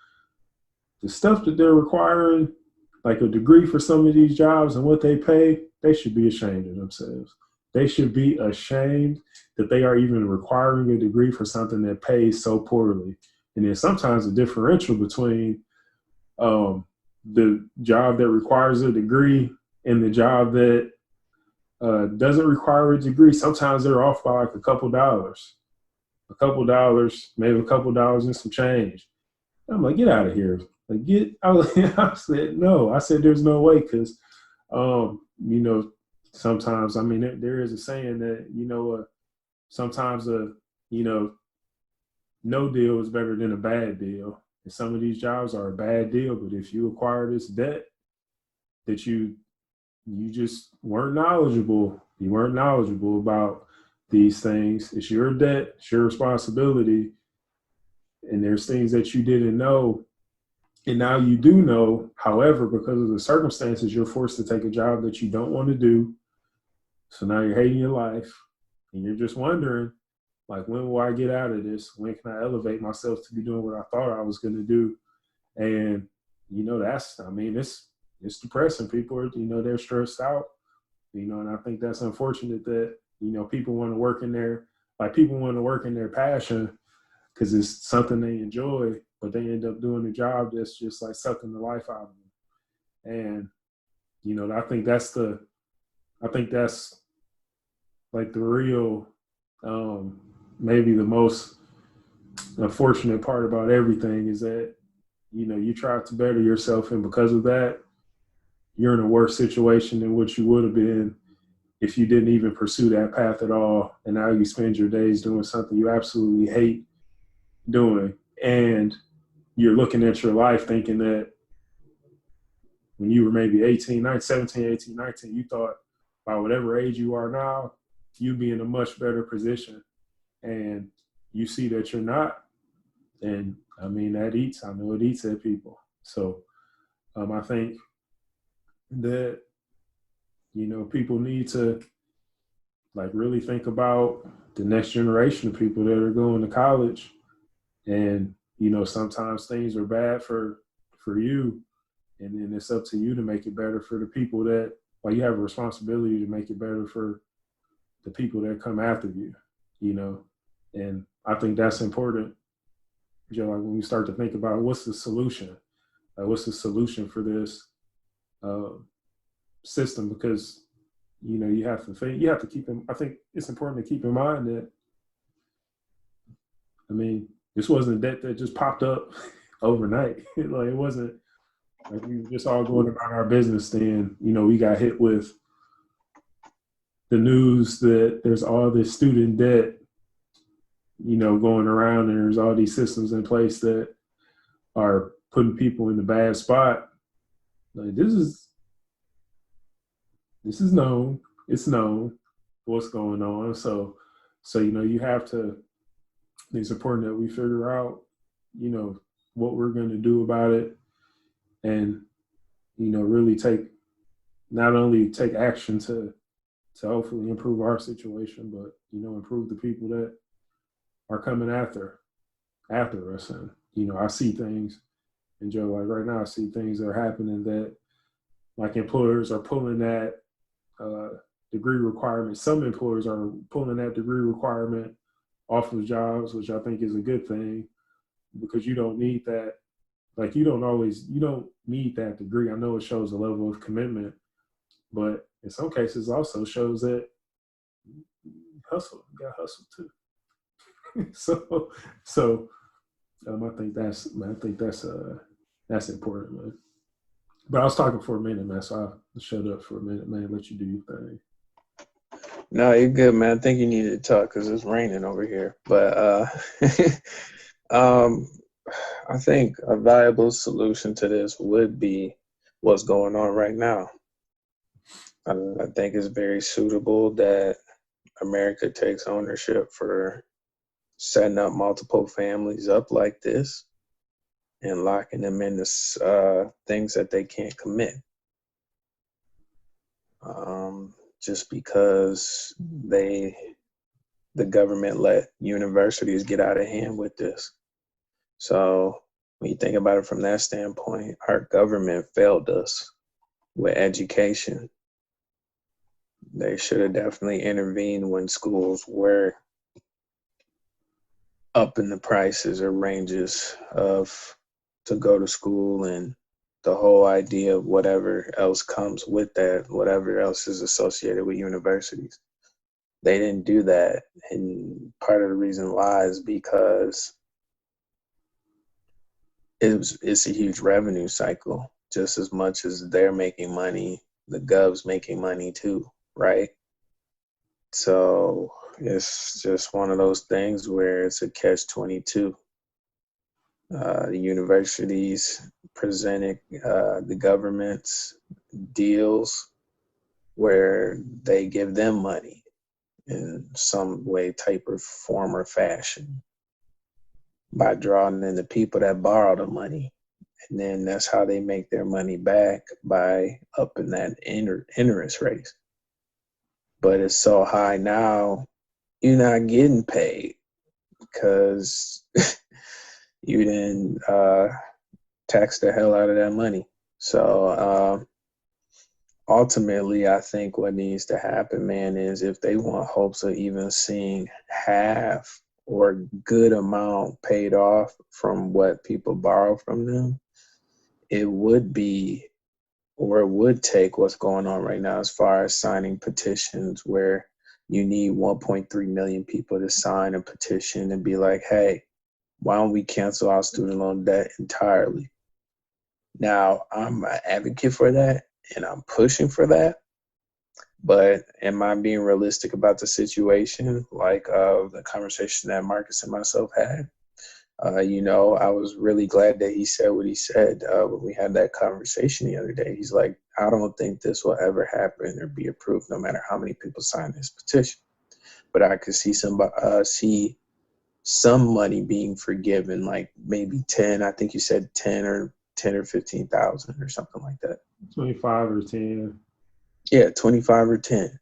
the stuff that they're requiring, like a degree for some of these jobs and what they pay, they should be ashamed of themselves. They should be ashamed that they are even requiring a degree for something that pays so poorly. And then sometimes the differential between the job that requires a degree and the job that doesn't require a degree, sometimes they're off by like a couple dollars, maybe a couple dollars and some change. I'm like, get out of here. Like, I said, no. I said, there's no way, because, sometimes, there is a saying that, sometimes no deal is better than a bad deal. And some of these jobs are a bad deal, but if you acquire this debt that you just weren't knowledgeable, about these things, it's your debt, it's your responsibility. And there's things that you didn't know, and now you do know. However, because of the circumstances, you're forced to take a job that you don't want to do. So now you're hating your life, and you're just wondering, like, when will I get out of this? When can I elevate myself to be doing what I thought I was going to do? And, it's depressing. People are, they're stressed out, and I think that's unfortunate that, people want to work in their passion because it's something they enjoy. but they end up doing a job that's just like sucking the life out of them. And, you know, I think that's like the real, maybe the most unfortunate part about everything is that, you know, you try to better yourself, and because of that, you're in a worse situation than what you would have been if you didn't even pursue that path at all. And now you spend your days doing something you absolutely hate doing. And you're looking at your life thinking that when you were maybe 18, 19, 17, 18, 19, you thought by whatever age you are now, you'd be in a much better position. And you see that you're not. And I mean, that eats. I know it eats at people. So I think that, you know, people need to like really think about the next generation of people that are going to college. And, you know, sometimes things are bad for you, and then it's up to you to make it better for the people that, like, you have a responsibility to make it better for the people that come after you, you know. And I think that's important. You know, like when you start to think about what's the solution, like what's the solution for this system, because, you know, you have to keep in, I think it's important to keep in mind that, I mean, this wasn't debt that just popped up overnight. Like, it wasn't like we were just all going about our business. Then, you know, we got hit with the news that there's all this student debt, you know, going around, and there's all these systems in place that are putting people in the bad spot. Like, this is known. It's known what's going on. So, you know, it's important that we figure out, you know, what we're going to do about it, and, you know, really not only take action to hopefully improve our situation, but, you know, improve the people that are coming after us. And, you know, I see things, and Joe, like right now, I see things that are happening that, like, employers are pulling that degree requirement. Some employers are pulling that degree requirement off of jobs, which I think is a good thing, because you don't need that. Like, you don't need that degree. I know it shows a level of commitment, but in some cases also shows that you got to hustle too. so I think that's important, man. But I was talking for a minute, man, so I'll shut up for a minute, man, let you do your thing. No, you're good, man. I think you need to talk because it's raining over here. But I think a viable solution to this would be what's going on right now. I think it's very suitable that America takes ownership for setting up multiple families up like this and locking them into things that they can't commit. Just because the government let universities get out of hand with this. So when you think about it from that standpoint, our government failed us with education. They should have definitely intervened when schools were up in the prices or ranges to go to school, and the whole idea of whatever else comes with that, whatever else is associated with universities. They didn't do that. And part of the reason why is because it's a huge revenue cycle. Just as much as they're making money, the gov's making money too, right? So it's just one of those things where it's a catch-22. The universities presented the government's deals where they give them money in some way, type, or form or fashion by drawing in the people that borrow the money. And then that's how they make their money back, by upping that interest rates. But it's so high now, you're not getting paid because you didn't tax the hell out of that money. So ultimately, I think what needs to happen, man, is if they want hopes of even seeing half or good amount paid off from what people borrow from them, it would be, or it would take what's going on right now as far as signing petitions where you need 1.3 million people to sign a petition and be like, hey, why don't we cancel our student loan debt entirely? Now, I'm an advocate for that and I'm pushing for that. But am I being realistic about the situation? Like the conversation that Marcus and myself had, I was really glad that he said what he said when we had that conversation the other day. He's like, I don't think this will ever happen or be approved, no matter how many people sign this petition. But I could see some money being forgiven, like maybe 10. I think you said 10 or 15,000 or something like that. 25 or 10. Yeah, 25 or 10.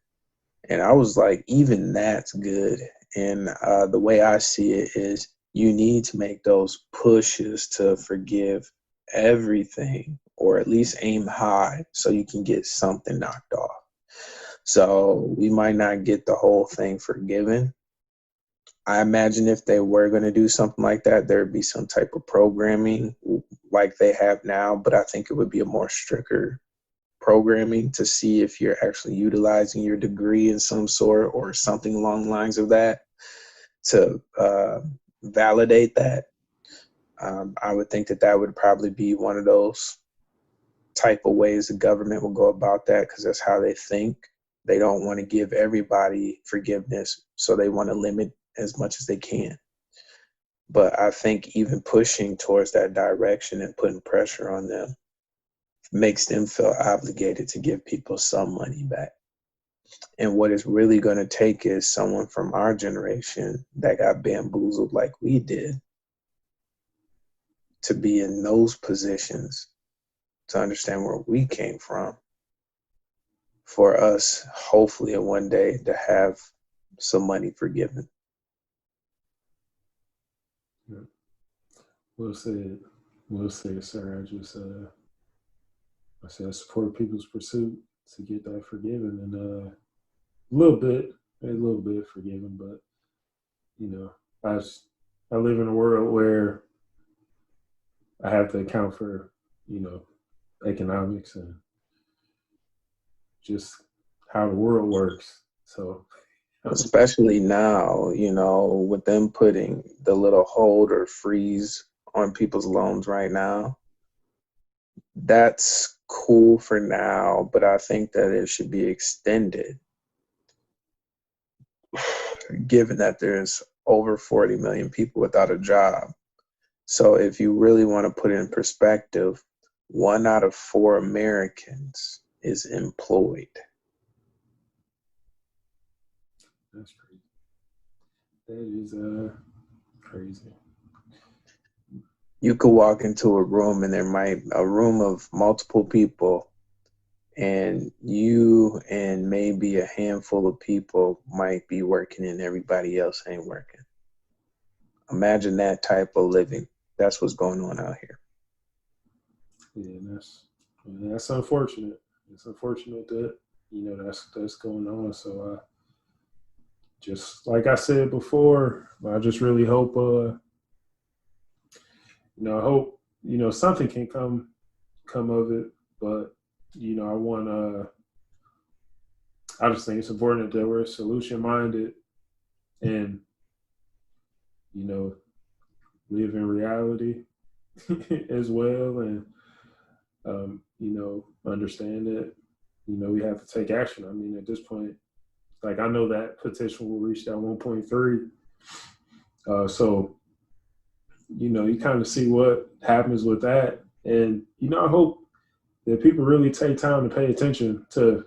And I was like, even that's good. And the way I see it is you need to make those pushes to forgive everything, or at least aim high so you can get something knocked off. So we might not get the whole thing forgiven. I imagine if they were going to do something like that, there'd be some type of programming like they have now, but I think it would be a more stricter programming to see if you're actually utilizing your degree in some sort or something along the lines of that to validate that. I would think that would probably be one of those type of ways the government will go about that, because that's how they think. They don't want to give everybody forgiveness, so they want to limit as much as they can. But I think even pushing towards that direction and putting pressure on them makes them feel obligated to give people some money back. And what it's really going to take is someone from our generation that got bamboozled like we did to be in those positions to understand where we came from, for us, hopefully, in one day to have some money forgiven. Yeah. Well said, sir. I support people's pursuit to get that forgiven, and a little bit forgiven, but I live in a world where I have to account for, economics and just how the world works. So especially now, with them putting the little hold or freeze on people's loans right now, that's cool for now, but I think that it should be extended, given that there's over 40 million people without a job. So if you really want to put it in perspective, 1 out of 4 Americans is employed. that's crazy. That is crazy. You could walk into a room and a room of multiple people, and you and maybe a handful of people might be working and everybody else ain't working. Imagine that type of living. That's what's going on out here. Yeah, that's unfortunate. It's unfortunate that that's going on. So just like I said before, I just really hope I hope something can come of it. But I just think it's important that we're solution minded and live in reality as well, and understand that we have to take action. I mean, at this point, like, I know that petition will reach that 1.3. So you kind of see what happens with that, and I hope that people really take time to pay attention to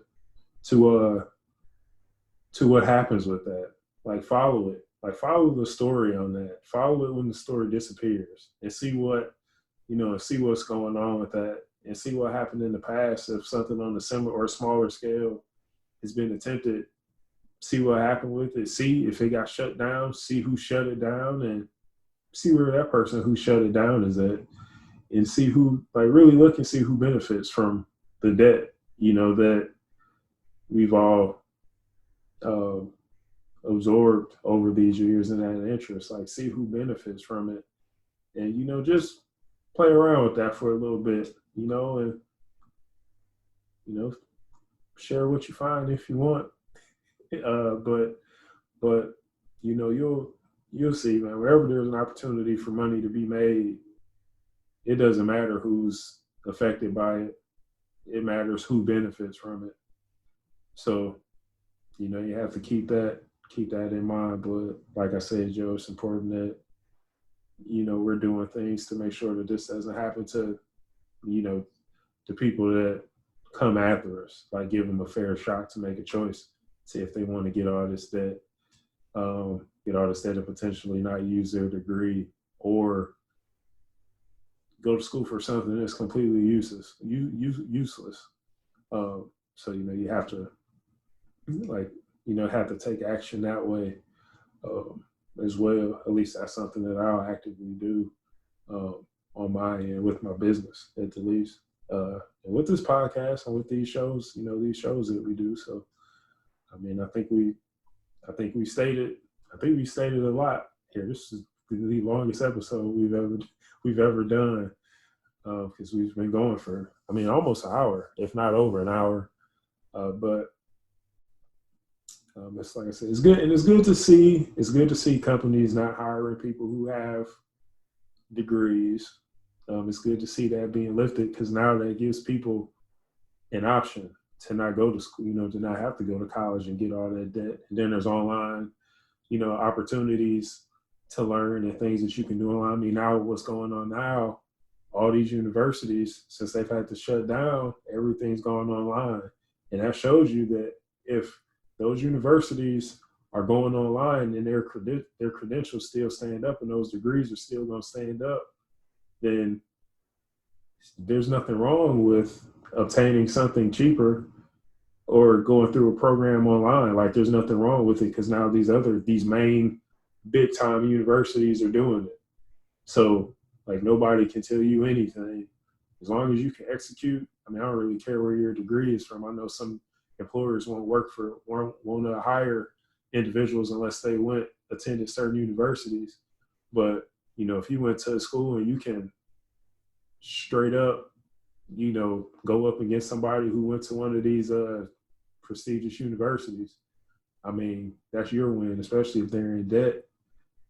what happens with that. Like, follow it. Like, follow the story on that. Follow it when the story disappears, and see what's going on with that, and see what happened in the past. If something on a similar or smaller scale has been attempted, see what happened with it. See if it got shut down. See who shut it down, and see where that person who shut it down is at, and see who, like, really look and see who benefits from the debt, that we've all absorbed over these years in that interest. Like, see who benefits from it, and just play around with that for a little bit, and share what you find if you want. But you'll see, man. Wherever there's an opportunity for money to be made, it doesn't matter who's affected by it. It matters who benefits from it. So, you have to keep that in mind. But like I said, Joe, it's important that, we're doing things to make sure that this doesn't happen to, the people that come after us. Like, give them a fair shot to make a choice. See if they want to get all this debt, and potentially not use their degree, or go to school for something that's completely useless. So you have to have to take action that way as well. At least that's something that I'll actively do on my end with my business, at the least, and with this podcast and with these shows. These shows that we do. So, I mean, I think we stated a lot here. This is the longest episode we've ever done, because we've been going for, almost an hour, if not over an hour. But it's like I said, it's good, and it's good to see companies not hiring people who have degrees. It's good to see that being lifted, because now that gives people an option to not go to school, to not have to go to college and get all that debt. And then there's online, opportunities to learn and things that you can do online. Now what's going on now, all these universities, since they've had to shut down, everything's going online. And that shows you that if those universities are going online and their credentials still stand up and those degrees are still going to stand up, then there's nothing wrong with obtaining something cheaper or going through a program online. Like, there's nothing wrong with it, because now these main big time universities are doing it. So, like, nobody can tell you anything as long as you can execute. I don't really care where your degree is from. I know some employers won't hire individuals unless they attended certain universities. But, if you went to a school and you can straight up, go up against somebody who went to one of these prestigious universities, that's your win, especially if they're in debt,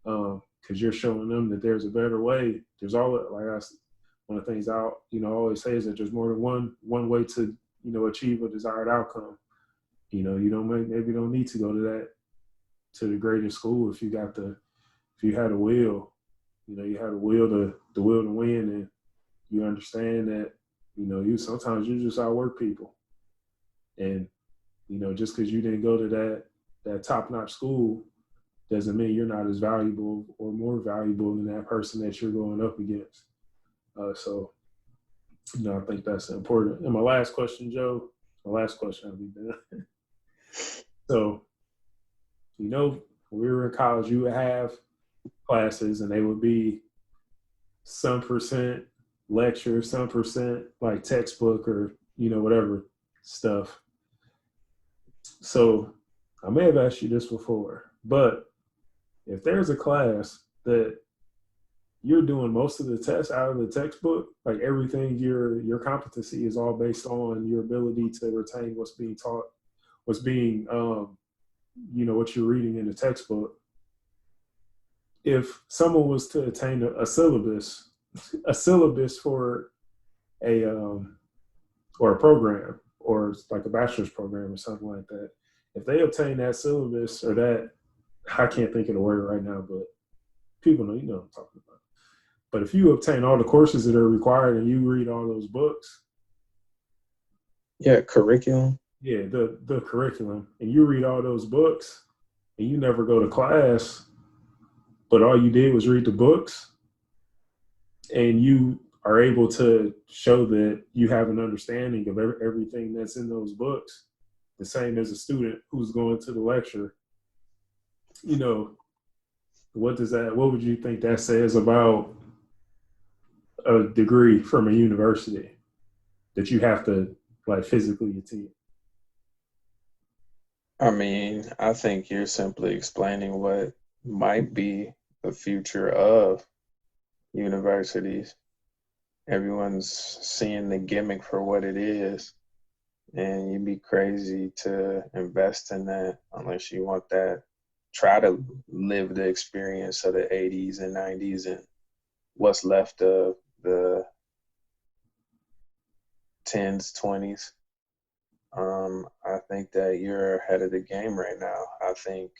because you're showing them that there's a better way. There's one of the things I always say is that there's more than one way to achieve a desired outcome. You don't need to go to the greatest school if you had a will. You had a will to win, and you understand that sometimes you just outwork people. And just because you didn't go to that top-notch school doesn't mean you're not as valuable or more valuable than that person that you're going up against. So I think that's important. And my last question, Joe, I'll be done. So, when we were in college, you would have classes, and they would be some percent lecture, some percent like textbook or, whatever stuff. So I may have asked you this before, but if there's a class that you're doing most of the tests out of the textbook, like everything, your competency is all based on your ability to retain what's being taught, what you're reading in the textbook. If someone was to attain a syllabus for or a program, or like a bachelor's program or something like that, if they obtain that syllabus, or that, I can't think of the word right now, but people know, what I'm talking about. But if you obtain all the courses that are required and you read all those books. Yeah, curriculum. Yeah, the curriculum. And you read all those books and you never go to class, but all you did was read the books, and you are able to show that you have an understanding of everything that's in those books, the same as a student who's going to the lecture. What would you think that says about a degree from a university that you have to like physically attend? I mean, I think you're simply explaining what might be the future of universities. Everyone's seeing the gimmick for what it is, and you'd be crazy to invest in that unless you want that. Try to live the experience of the 80s and 90s and what's left of the 10s, 20s. I think that you're ahead of the game right now. I think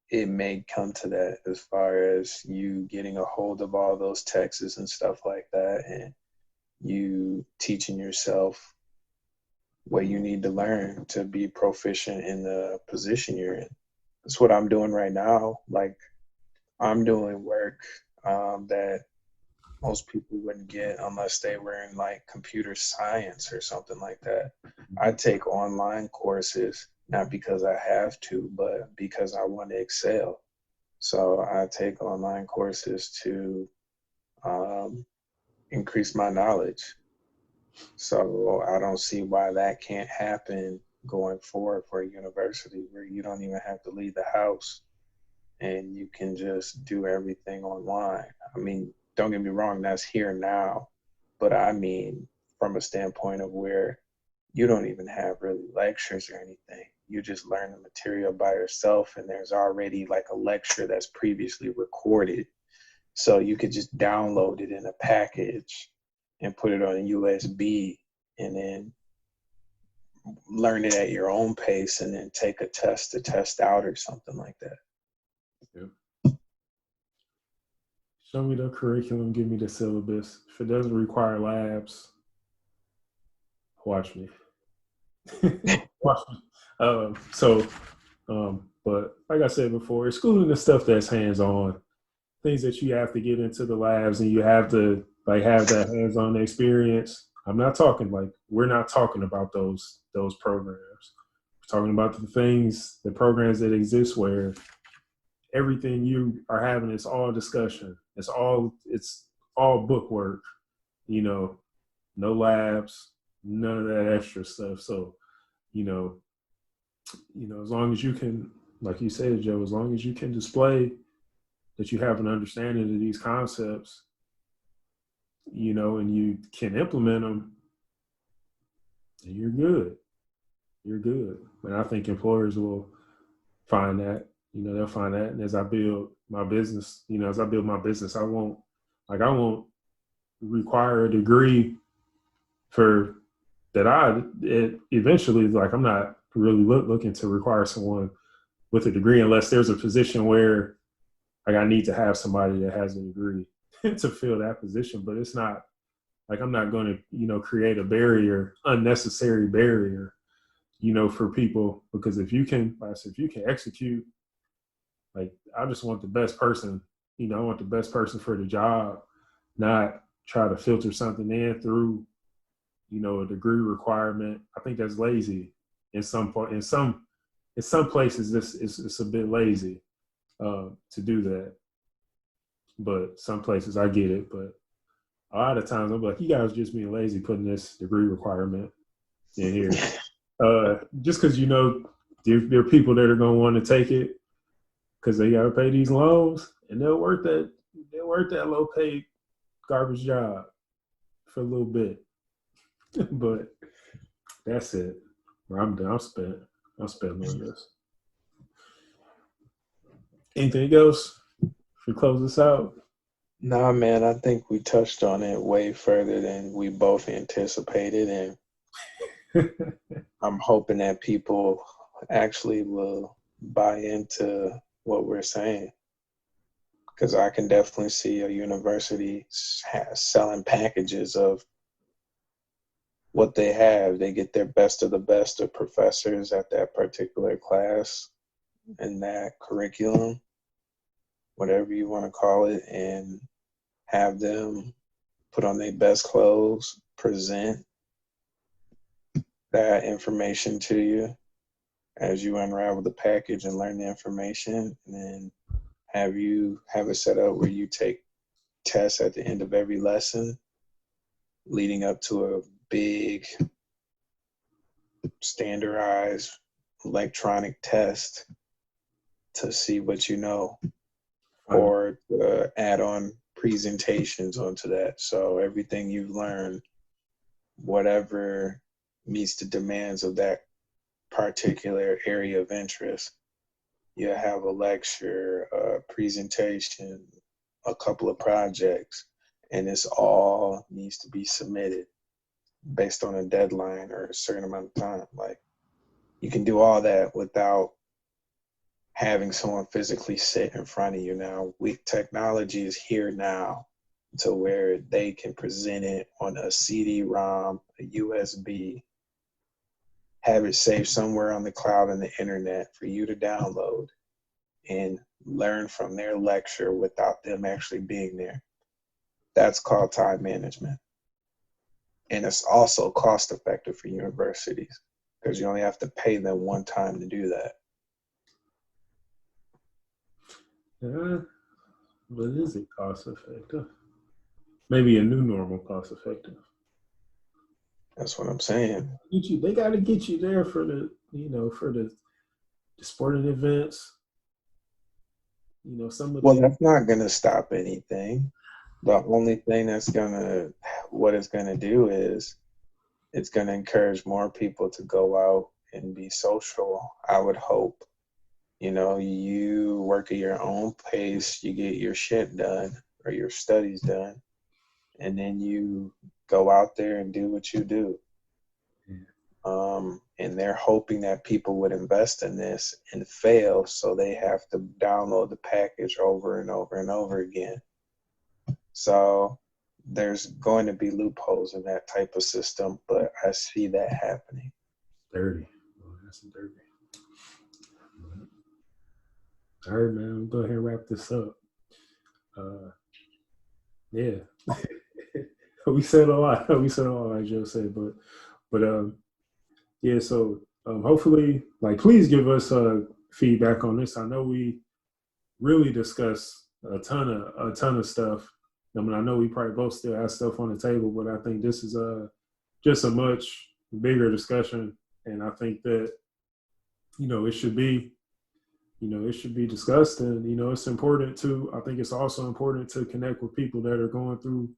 it may come to that as far as you getting a hold of all those texts and stuff like that, and you teaching yourself what you need to learn to be proficient in the position you're in. That's what I'm doing right now. Like, I'm doing work that most people wouldn't get unless they were in like computer science or something like that. I take online courses, not because I have to, but because I want to excel. So I take online courses to um, increase my knowledge. So I don't see why that can't happen going forward for a university where you don't even have to leave the house and you can just do everything online. I mean, don't get me wrong, that's here now. But I mean, from a standpoint of where you don't even have really lectures or anything. You just learn the material by yourself, and there's already like a lecture that's previously recorded. So you could just download it in a package and put it on a USB and then learn it at your own pace and then take a test to test out or something like that. Yeah. Show me the curriculum, give me the syllabus. If it doesn't require labs, watch me. Watch me. But like I said before, excluding the stuff that's hands-on, things that you have to get into the labs and you have to like have that hands-on experience. I'm not talking like we're not talking about those programs. We're talking about the programs that exist where everything you are having is all discussion. It's all book work, you know, no labs, none of that extra stuff. So, you know, as long as you can, like you said, Joe, as long as you can display that you have an understanding of these concepts, and you can implement them, then you're good. You're good. And I think employers will find that, they'll find that. And as I build my business, I won't require a degree for that. Eventually, like, I'm not really looking to require someone with a degree unless there's a position where like I need to have somebody that has a degree to fill that position. But it's not like I'm not going to, create a unnecessary barrier, for people, because if you can execute, like, I just want the best person, I want the best person for the job, not try to filter something in through, a degree requirement. I think that's lazy in some places. It's a bit lazy to do that, but some places I get it. But a lot of times I'm like, you guys just being lazy putting this degree requirement in here. Just because there are people that are going to want to take it because they got to pay these loans, and they'll work that low paid garbage job for a little bit. But that's it. I'm done. I'm spent on this. Anything else? Should we close this out? Nah, man, I think we touched on it way further than we both anticipated, and I'm hoping that people actually will buy into what we're saying, because I can definitely see a university selling packages of what they have. They get their best of the best of professors at that particular class and that curriculum, whatever you want to call it, and have them put on their best clothes, present that information to you as you unravel the package and learn the information, and then have it set up where you take tests at the end of every lesson leading up to a big standardized electronic test to see what you know, or add on presentations onto that. So everything you've learned, whatever meets the demands of that particular area of interest, you have a lecture, a presentation, a couple of projects, and this all needs to be submitted based on a deadline or a certain amount of time. Like, you can do all that without having someone physically sit in front of you. Now, technology is here now to where they can present it on a CD-ROM, a USB, have it saved somewhere on the cloud and the internet for you to download and learn from their lecture without them actually being there. That's called time management. And it's also cost effective for universities because you only have to pay them one time to do that. Yeah, but is it cost effective? Maybe a new normal cost effective. That's what I'm saying. They got to get you there for the, for the sporting events. Some of Well, that's not going to stop anything. The only thing what it's going to do is it's going to encourage more people to go out and be social, I would hope. You work at your own pace, you get your shit done or your studies done, and then you go out there and do what you do. And they're hoping that people would invest in this and fail, so they have to download the package over and over and over again. So there's going to be loopholes in that type of system, but I see that happening. Dirty. Oh, that's dirty. All right, man. We'll go ahead and wrap this up. Yeah. we said a lot. Like Joe said, but yeah. So hopefully, please give us feedback on this. I know we really discussed a ton of stuff. I mean, I know we probably both still have stuff on the table, but I think this is just a much bigger discussion, and I think that it should be. It should be discussed, and it's important to. I think it's also important to connect with people that are going through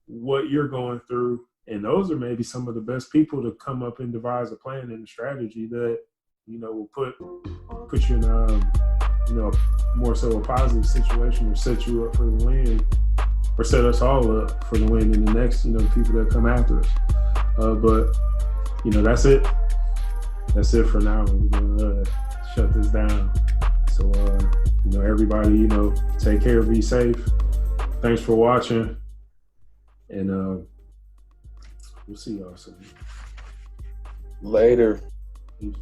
what you're going through, and those are maybe some of the best people to come up and devise a plan and a strategy that will put you in a more so a positive situation, or set you up for the win, or set us all up for the win in the next the people that come after us. But that's it. That's it for now. We're gonna shut this down. So everybody, take care, be safe. Thanks for watching, and we'll see y'all soon. Later. Peace.